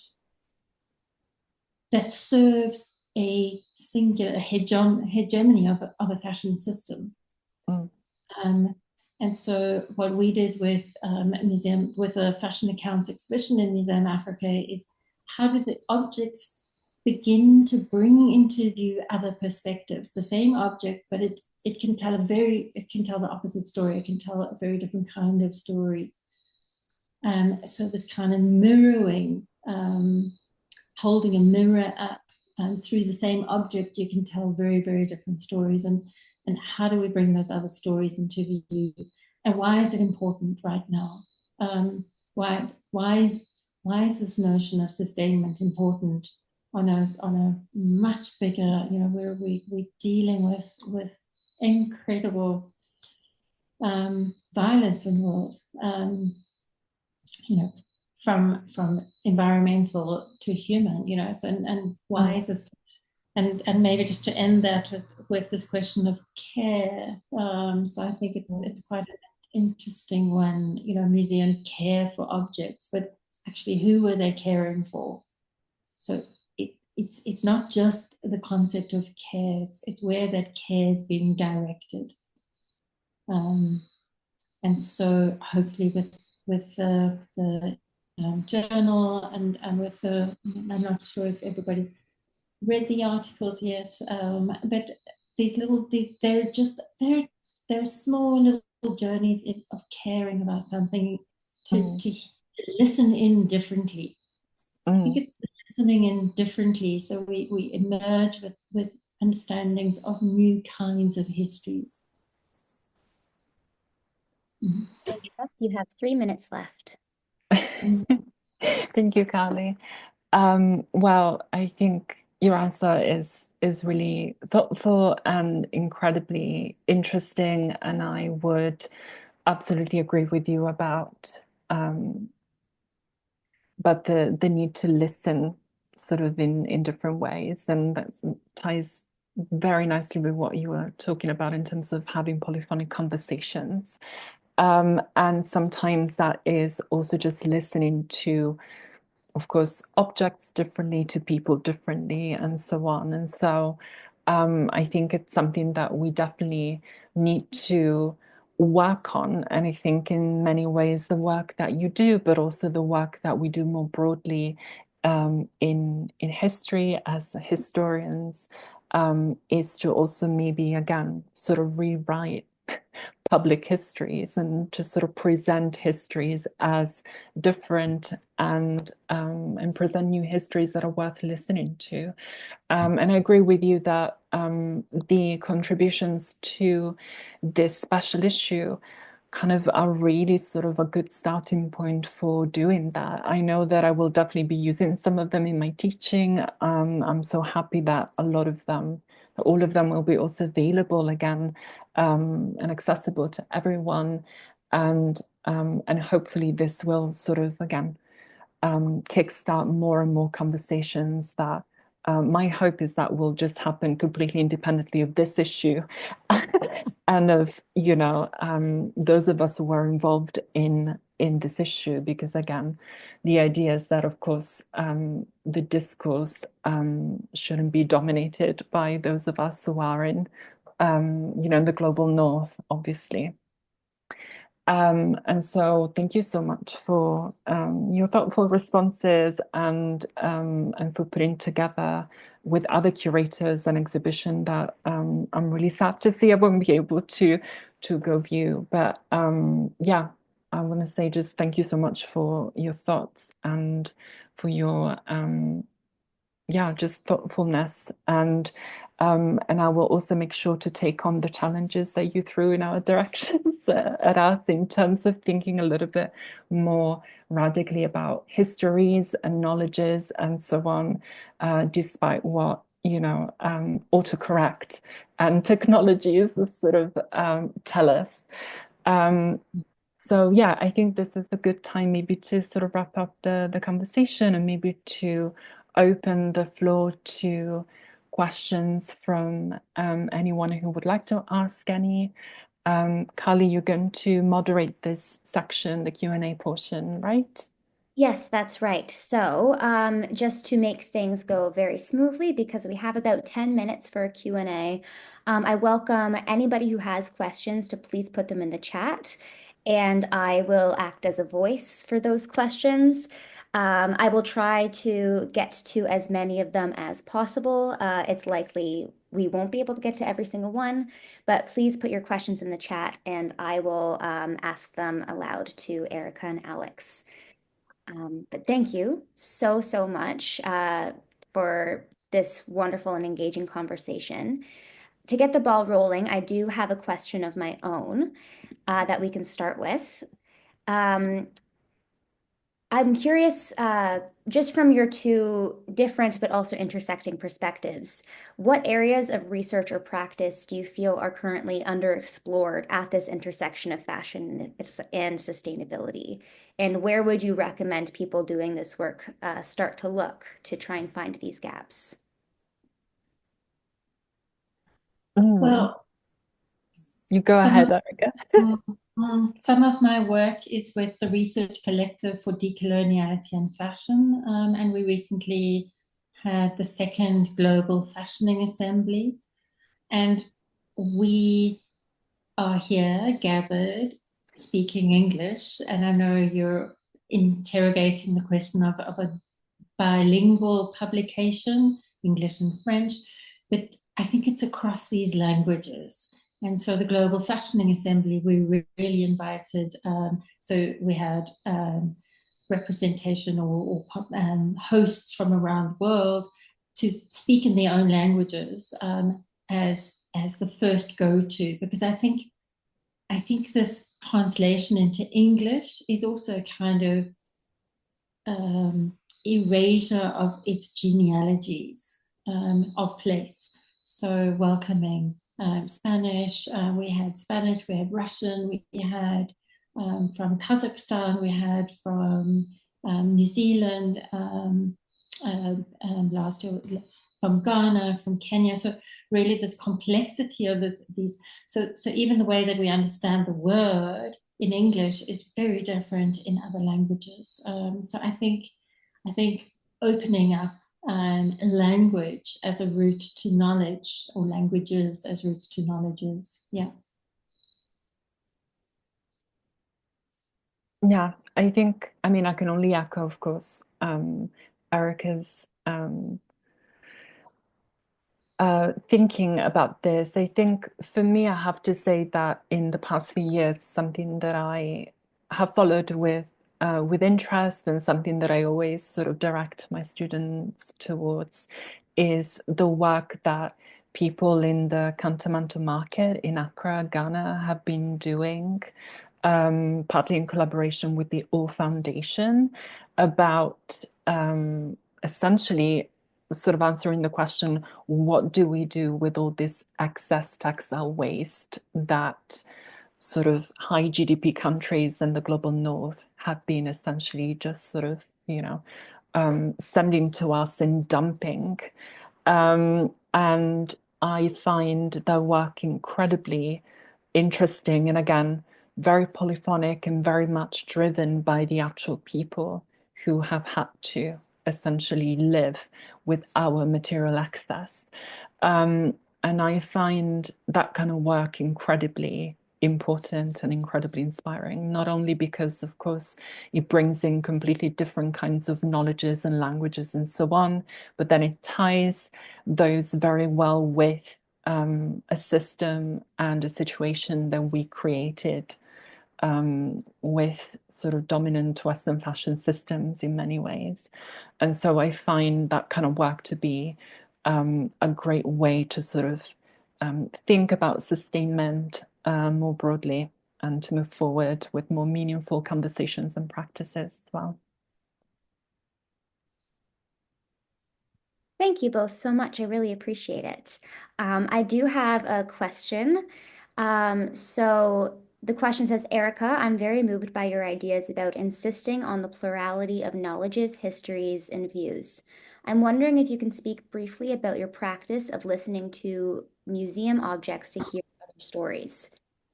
that serves a singular hegemony of a fashion system. And so what we did with a fashion accounts exhibition in Museum Africa is, how did the objects begin to bring into view other perspectives? The same object, but it can tell the opposite story. It can tell a very different kind of story. So this kind of mirroring, holding a mirror up, through the same object, you can tell very, very different stories. And how do we bring those other stories into view? And why is it important right now? Why is this notion of sustainment important on a much bigger, where we're dealing with incredible violence in the world, from environmental to human, so and why is this? And maybe just to end that with this question of care. So I think it's quite an interesting one. Museums care for objects, but actually, who were they caring for? So it's not just the concept of care; it's where that care is being directed. And so hopefully, with the journal and with I'm not sure if everybody's read the articles yet, but these they're small little journeys of caring about something, to listen in differently. I think it's listening in differently, so we emerge with understandings of new kinds of histories. You have 3 minutes left. Thank you, Carly. Well, I think your answer is really thoughtful and incredibly interesting, and I would absolutely agree with you about the need to listen sort of in different ways, and that ties very nicely with what you were talking about in terms of having polyphonic conversations. And sometimes that is also just listening to, of course, objects differently, to people differently, and so on. And so I think it's something that we definitely need to work on. And I think in many ways, the work that you do, but also the work that we do more broadly in history as historians, is to also maybe, again, sort of rewrite public histories and to sort of present histories as different, and present new histories that are worth listening to. And I agree with you that the contributions to this special issue kind of are really sort of a good starting point for doing that. I know that I will definitely be using some of them in my teaching. I'm so happy that a lot of them, all of them will be also available again, and accessible to everyone. And hopefully this will sort of, again, kickstart more and more conversations that my hope is that will just happen completely independently of this issue and of, you know, those of us who are involved in this issue, because again, the idea is that, of course, the discourse shouldn't be dominated by those of us who are in, you know, in the global north, obviously. And so thank you so much for your thoughtful responses and for putting together with other curators an exhibition that I'm really sad to see I won't be able to go view. But yeah, I want to say just thank you so much for your thoughts and for your yeah, just thoughtfulness. And I will also make sure to take on the challenges that you threw in our directions at us in terms of thinking a little bit more radically about histories and knowledges and so on, despite what, you know, autocorrect and technologies sort of tell us. So yeah, I think this is a good time maybe to sort of wrap up the conversation and maybe to open the floor to questions from anyone who would like to ask any. Carly, you're going to moderate this section, the Q&A portion, right? Yes, that's right. So just to make things go very smoothly, because we have about 10 minutes for a Q&A, I welcome anybody who has questions to please put them in the chat, and I will act as a voice for those questions. I will try to get to as many of them as possible. It's likely we won't be able to get to every single one, but please put your questions in the chat and I will ask them aloud to Erica and Alex. But thank you so, so much for this wonderful and engaging conversation. To get the ball rolling, I do have a question of my own that we can start with. I'm curious, just from your two different but also intersecting perspectives, what areas of research or practice do you feel are currently underexplored at this intersection of fashion and sustainability? And where would you recommend people doing this work start to look to try and find these gaps? Well, you go ahead, Erica. Some of my work is with the Research Collective for Decoloniality and Fashion, and we recently had the second Global Fashioning Assembly, and we are here gathered speaking English, and I know you're interrogating the question of a bilingual publication, English and French, but I think it's across these languages. And so the Global Fashioning Assembly, we really invited, so we had representation or hosts from around the world to speak in their own languages as the first go-to, because I think this translation into English is also kind of erasure of its genealogies of place. So welcoming Spanish, we had Russian, we had from Kazakhstan, we had from New Zealand, last year from Ghana, from Kenya. So really this complexity of these, so even the way that we understand the word in English is very different in other languages. So I think opening up language as a route to knowledge, or languages as routes to knowledges. Yeah. Yeah, I think, I mean, I can only echo, of course, Erica's thinking about this. I think for me, I have to say that in the past few years, something that I have followed with interest and something that I always sort of direct my students towards is the work that people in the Kantamanto market in Accra, Ghana have been doing partly in collaboration with the All Foundation, about essentially sort of answering the question, what do we do with all this excess textile waste that sort of high GDP countries in the global north have been essentially just sort of, sending to us in dumping. And I find their work incredibly interesting and again, very polyphonic and very much driven by the actual people who have had to essentially live with our material excess. And I find that kind of work incredibly important and incredibly inspiring, not only because, of course, it brings in completely different kinds of knowledges and languages and so on, but then it ties those very well with a system and a situation that we created with sort of dominant Western fashion systems in many ways. And so I find that kind of work to be a great way to sort of think about sustainment more broadly and to move forward with more meaningful conversations and practices as well. Thank you both so much. I really appreciate it. I do have a question. So the question says, Erica, I'm very moved by your ideas about insisting on the plurality of knowledges, histories, and views. I'm wondering if you can speak briefly about your practice of listening to museum objects to hear other stories.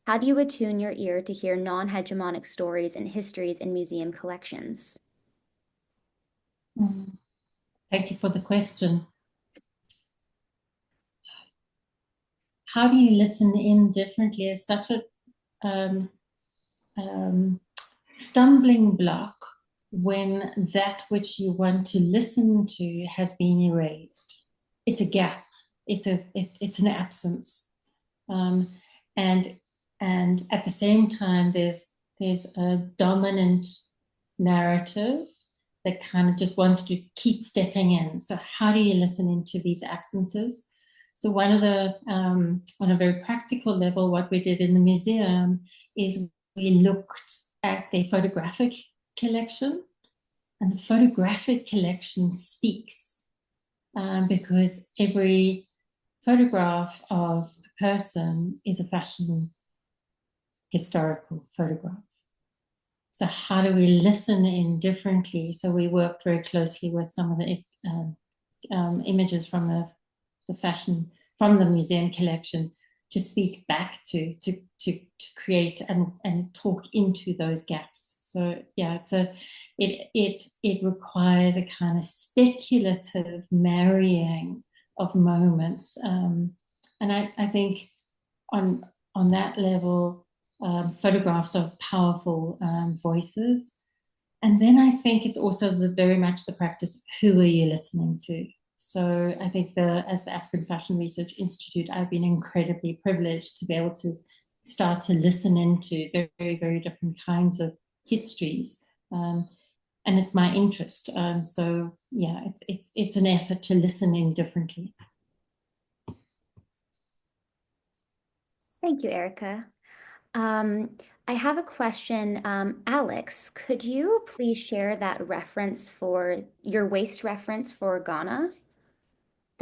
How do you attune your ear to hear non-hegemonic stories and histories in museum collections? Thank you for the question. How do you listen in differently is such a stumbling block when that which you want to listen to has been erased. It's a gap. It's an absence, and at the same time, there's a dominant narrative that kind of just wants to keep stepping in. So how do you listen into these absences? So one of the, on a very practical level, what we did in the museum is we looked at their photographic collection, and the photographic collection speaks because every photograph of a person is a fashion historical photograph. So how do we listen in differently? So we worked very closely with some of the images from the fashion, from the museum collection to speak back to create and talk into those gaps. So yeah, it requires a kind of speculative marrying of moments. And I think on that level, photographs are powerful voices. And then I think it's also very much the practice, who are you listening to? So I think as the African Fashion Research Institute, I've been incredibly privileged to be able to start to listen into very, very different kinds of histories. And it's my interest. So yeah, it's an effort to listen in differently. Thank you, Erica. I have a question. Alex, could you please share that reference for your waste reference for Ghana?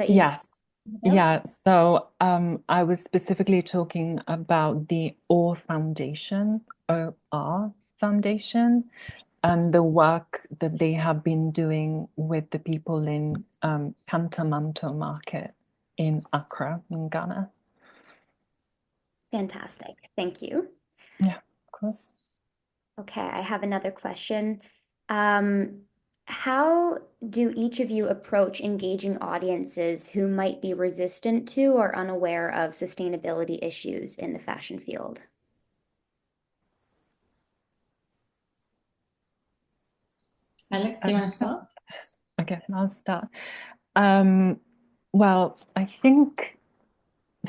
Yes. Yeah. So I was specifically talking about the OR Foundation, OR Foundation, and the work that they have been doing with the people in Kantamanto Market in Accra, in Ghana. Fantastic. Thank you. Yeah, of course. Okay, I have another question. How do each of you approach engaging audiences who might be resistant to or unaware of sustainability issues in the fashion field? Alex, do you want to start? Okay, I'll start. Well, I think,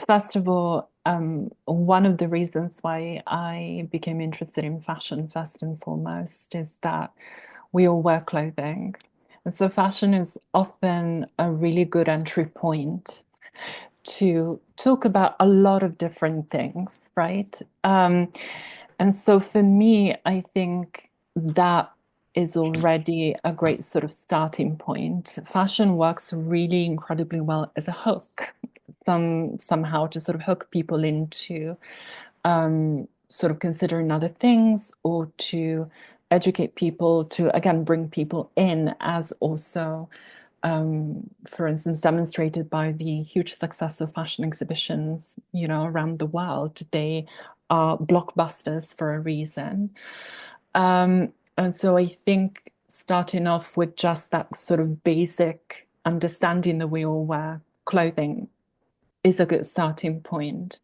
first of all, one of the reasons why I became interested in fashion, first and foremost, is that we all wear clothing. And so fashion is often a really good entry point to talk about a lot of different things, right? And so for me, I think that is already a great sort of starting point. Fashion works really incredibly well as a hook, somehow to sort of hook people into sort of considering other things, or to educate people, to again bring people in, as also for instance, demonstrated by the huge success of fashion exhibitions, around the world. They are blockbusters for a reason. And so I think starting off with just that sort of basic understanding that we all wear clothing is a good starting point.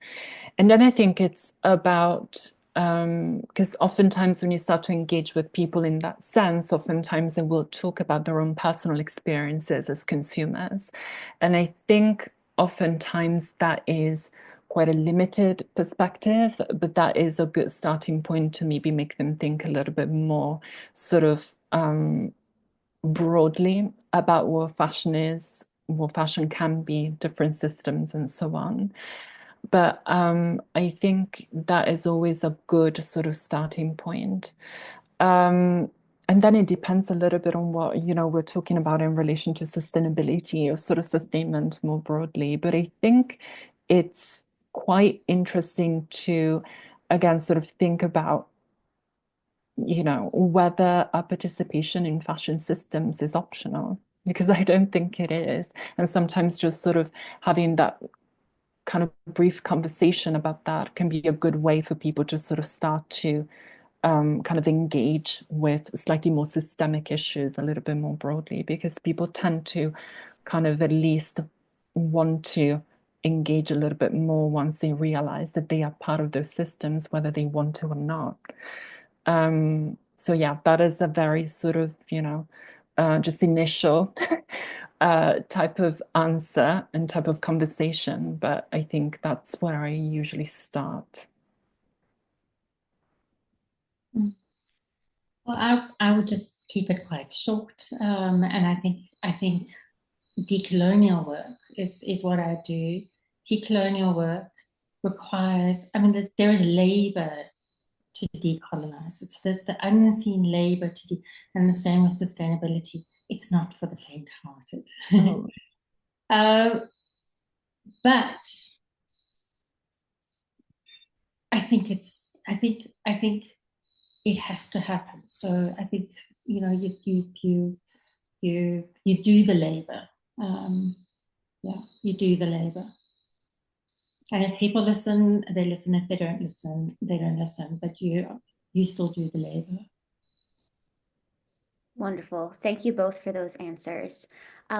And then I think it's about, because oftentimes when you start to engage with people in that sense, oftentimes they will talk about their own personal experiences as consumers. And I think oftentimes that is quite a limited perspective, but that is a good starting point to maybe make them think a little bit more sort of broadly about what fashion is, what fashion can be, different systems, and so on. But I think that is always a good sort of starting point. And then it depends a little bit on what, we're talking about in relation to sustainability or sort of sustainment more broadly. But I think it's quite interesting to, again, sort of think about, whether our participation in fashion systems is optional, because I don't think it is. And sometimes just sort of having that kind of brief conversation about that can be a good way for people to sort of start to kind of engage with slightly more systemic issues a little bit more broadly, because people tend to kind of at least want to engage a little bit more once they realize that they are part of those systems, whether they want to or not. So yeah, that is a very sort of, just initial type of answer and type of conversation, but I think that's where I usually start. Well, I would just keep it quite short, and I think decolonial work is what I do. Decolonial work requires, there is labor to decolonize. It's the unseen labor and the same with sustainability. It's not for the faint-hearted. Oh. But I think it has to happen. So I think you do the labor. You do the labor. And if people listen, they listen. If they don't listen, they don't listen. But you still do the labor. Wonderful. Thank you both for those answers.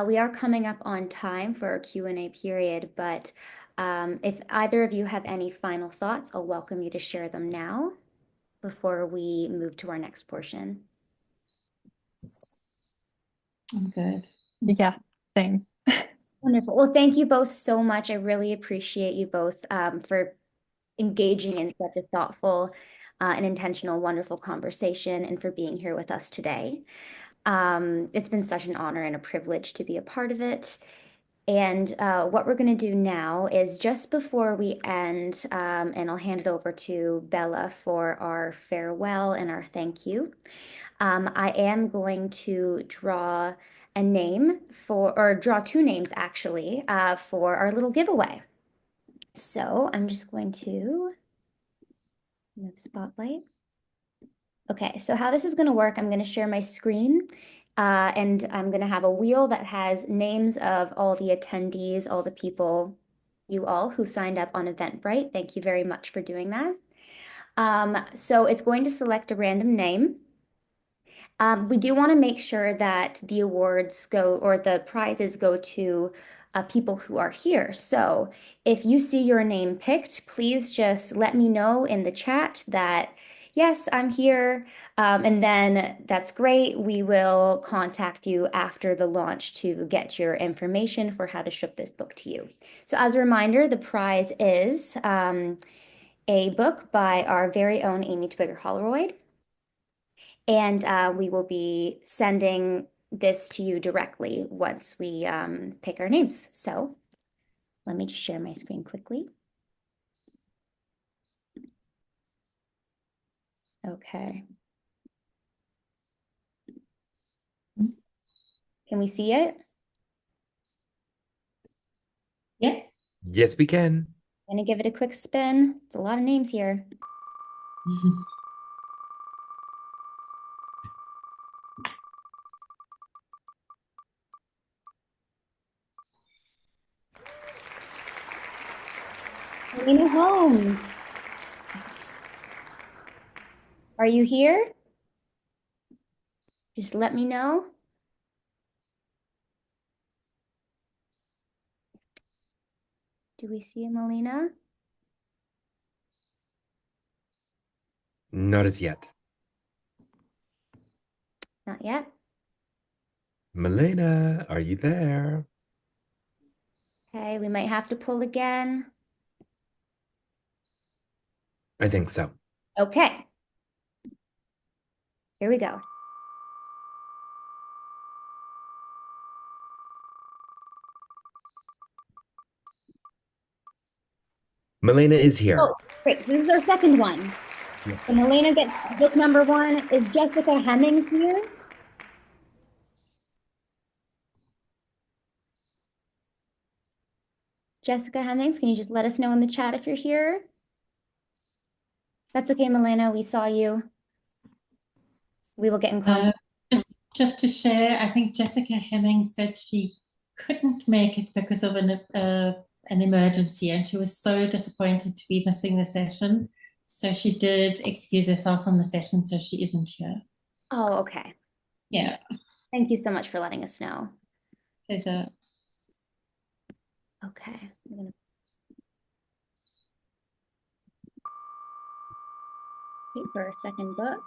We are coming up on time for our Q&A period, but if either of you have any final thoughts, I'll welcome you to share them now before we move to our next portion. I'm good. Yeah, same. Wonderful. Well, thank you both so much. I really appreciate you both for engaging in such a thoughtful and intentional, wonderful conversation, and for being here with us today. It's been such an honor and a privilege to be a part of it. And what we're going to do now is, just before we end, and I'll hand it over to Bella for our farewell and our thank you, I am going to draw a name draw two names actually, for our little giveaway. So I'm just going to move spotlight. Okay, so how this is going to work, I'm going to share my screen, and I'm going to have a wheel that has names of all the attendees, all the people, you all who signed up on Eventbrite. Thank you very much for doing that. So it's going to select a random name. We do want to make sure that the awards go, or the prizes go to people who are here. So if you see your name picked, please just let me know in the chat that, yes, I'm here. And then that's great. We will contact you after the launch to get your information for how to ship this book to you. So as a reminder, the prize is a book by our very own Amy Twigger Holroyd. And we will be sending this to you directly once we pick our names. So let me just share my screen quickly. Okay. Can we see it? Yeah. Yes, we can. I'm gonna give it a quick spin. It's a lot of names here. Melina Holmes. Are you here? Just let me know. Do we see a Melina? Not as yet. Not yet. Milena, are you there? Okay, we might have to pull again. I think so. Okay. Here we go. Milena is here. Oh, great. So this is our second one. Yeah. So Melina gets book number 1. Is Jessica Hemmings here? Jessica Hemmings, can you just let us know in the chat if you're here? That's okay, Melina. We saw you. We will get in contact. Just to share, I think Jessica Hemming said she couldn't make it because of an emergency, and she was so disappointed to be missing the session. So she did excuse herself from the session, so she isn't here. Oh, okay. Yeah. Thank you so much for letting us know. Pleasure. Okay. I'm gonna wait for our second book.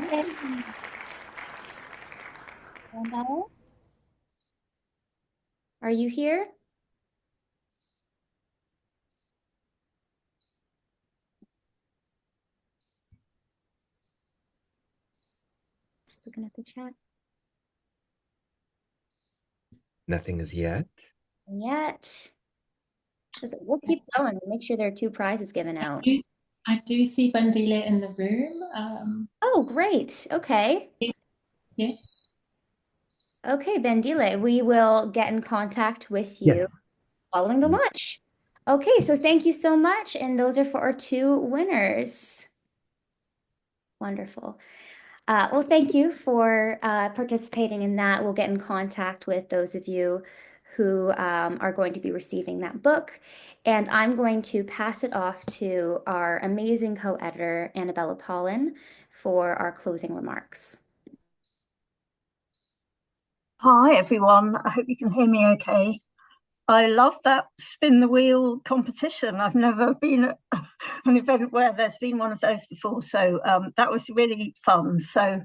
Okay. Hello? Are you here? Just looking at the chat. Nothing as yet. Yet. We'll keep going. We'll make sure there are 2 prizes given out. I do see Bandile in the room. Oh, great. Okay. Yes. Okay, Bandile, we will get in contact with you following the launch. Okay, so thank you so much. And those are for our 2 winners. Wonderful. Well, thank you for participating in that. We'll get in contact with those of you who are going to be receiving that book. And I'm going to pass it off to our amazing co-editor, Annabella Paulin, for our closing remarks. Hi, everyone. I hope you can hear me okay. I love that spin the wheel competition. I've never been at an event where there's been one of those before, so that was really fun. So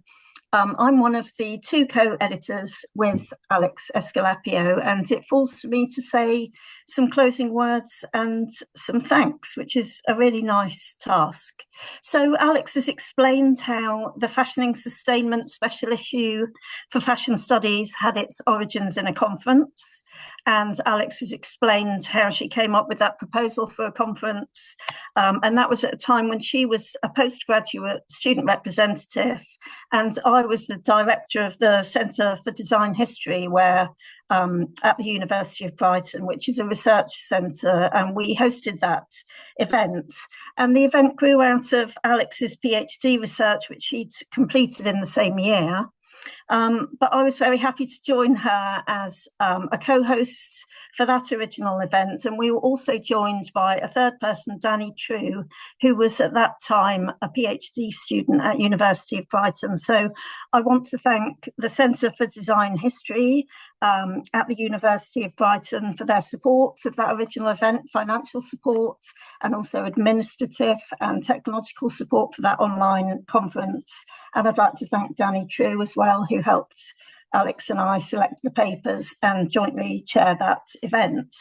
I'm one of the 2 co-editors with Alex Escalapio, and it falls to me to say some closing words and some thanks, which is a really nice task. So Alex has explained how the Fashioning Sustainment special issue for fashion studies had its origins in a conference. And Alex has explained how she came up with that proposal for a conference. And that was at a time when she was a postgraduate student representative. And I was the director of the Centre for Design History, where at the University of Brighton, which is a research centre, and we hosted that event. And the event grew out of Alex's PhD research, which she'd completed in the same year. But I was very happy to join her as a co-host for that original event. And we were also joined by a third person, Danny True, who was at that time a PhD student at University of Brighton. So I want to thank the Centre for Design History at the University of Brighton for their support of that original event, financial support, and also administrative and technological support for that online conference. And I'd like to thank Danny True as well, who helped Alex and I select the papers and jointly chair that event.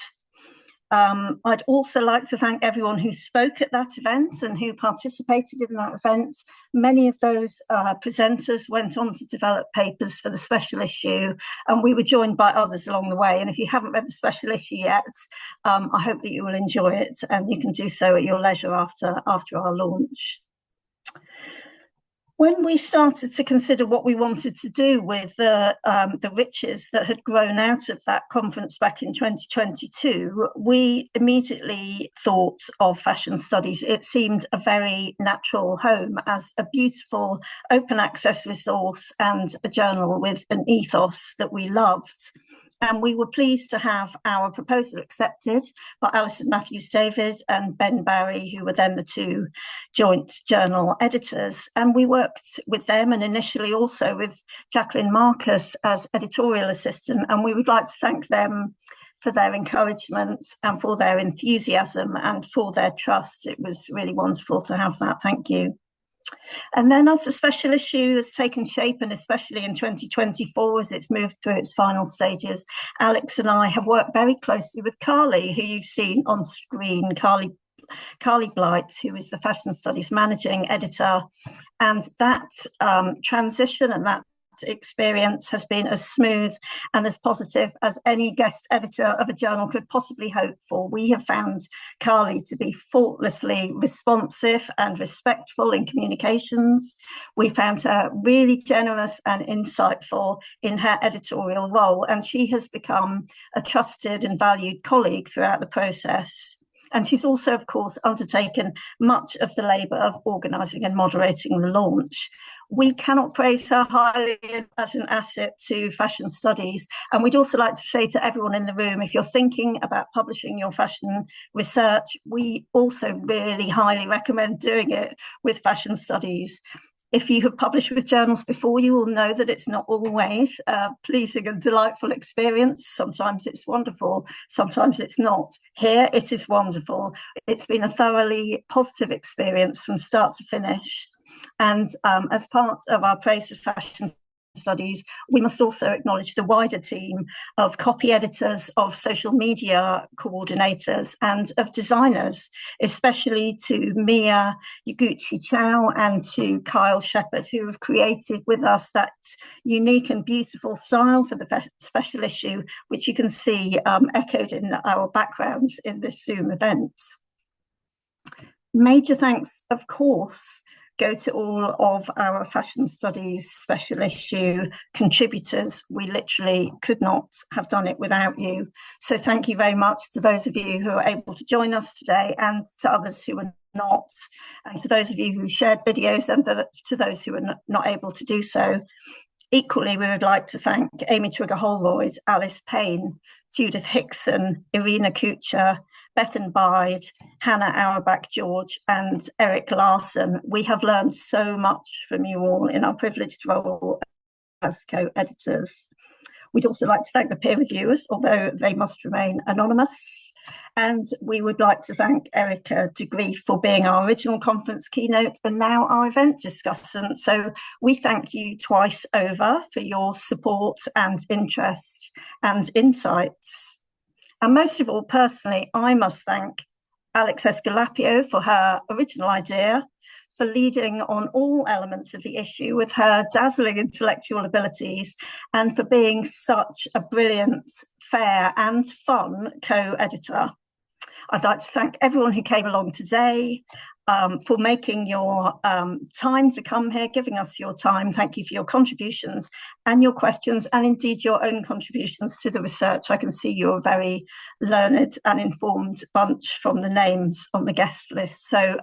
I'd also like to thank everyone who spoke at that event and who participated in that event. Many of those presenters went on to develop papers for the special issue, and we were joined by others along the way. And if you haven't read the special issue yet, I hope that you will enjoy it, and you can do so at your leisure after our launch. When we started to consider what we wanted to do with the riches that had grown out of that conference back in 2022, we immediately thought of fashion studies. It seemed a very natural home as a beautiful open access resource and a journal with an ethos that we loved. And we were pleased to have our proposal accepted by Alison Matthews-David and Ben Barry, who were then the two joint journal editors. And we worked with them, and initially also with Jacqueline Marcus as editorial assistant. And we would like to thank them for their encouragement and for their enthusiasm and for their trust. It was really wonderful to have that. Thank you. And then as the special issue has taken shape, and especially in 2024 as it's moved through its final stages, Alex and I have worked very closely with Carly, who you've seen on screen, Carly Blight, who is the Fashion Studies Managing Editor. And that transition and that experience has been as smooth and as positive as any guest editor of a journal could possibly hope for. We have found Carly to be faultlessly responsive and respectful in communications. We found her really generous and insightful in her editorial role, and she has become a trusted and valued colleague throughout the process. And she's also, of course, undertaken much of the labour of organising and moderating the launch. We cannot praise her highly as an asset to fashion studies. And we'd also like to say to everyone in the room, if you're thinking about publishing your fashion research, we also really highly recommend doing it with fashion studies. If you have published with journals before, you will know that it's not always a pleasing and delightful experience. Sometimes it's wonderful, sometimes it's not. Here, it is wonderful. It's been a thoroughly positive experience from start to finish. And as part of our praise of fashion studies, we must also acknowledge the wider team of copy editors, of social media coordinators, and of designers, especially to Mia Yaguchi Chow and to Kyle Shepherd, who have created with us that unique and beautiful style for the special issue, which you can see echoed in our backgrounds in this Zoom event. Major thanks, of course, go to all of our fashion studies special issue contributors. We literally could not have done it without you. So thank you very much to those of you who are able to join us today, and to others who are not, and to those of you who shared videos, and to those who are not able to do so. Equally, we would like to thank Amy Twigger-Holroyd, Alice Payne, Judith Hickson, Irina Kuchar, Bethan Bide, Hannah Auerbach-George, and Eric Larson. We have learned so much from you all in our privileged role as co-editors. We'd also like to thank the peer reviewers, although they must remain anonymous. And we would like to thank Erica Degree for being our original conference keynote and now our event discussant. So we thank you twice over for your support and interest and insights. And most of all, personally, I must thank Alex Escalapio for her original idea, for leading on all elements of the issue with her dazzling intellectual abilities, and for being such a brilliant, fair and fun co-editor. I'd like to thank everyone who came along today, for making your time to come here, giving us your time. Thank you for your contributions and your questions, and indeed your own contributions to the research. I can see you're a very learned and informed bunch from the names on the guest list. So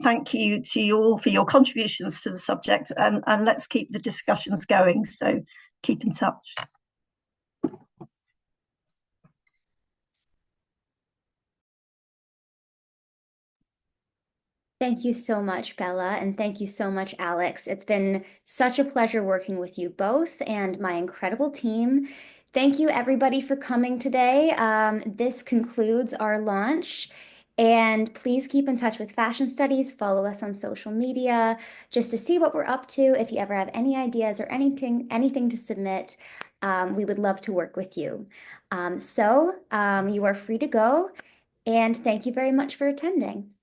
thank you to you all for your contributions to the subject, and let's keep the discussions going. So keep in touch. Thank you so much, Bella, and thank you so much, Alex. It's been such a pleasure working with you both and my incredible team. Thank you, everybody, for coming today. This concludes our launch. And please keep in touch with Fashion Studies. Follow us on social media just to see what we're up to. If you ever have any ideas or anything to submit, we would love to work with you. You are free to go. And thank you very much for attending.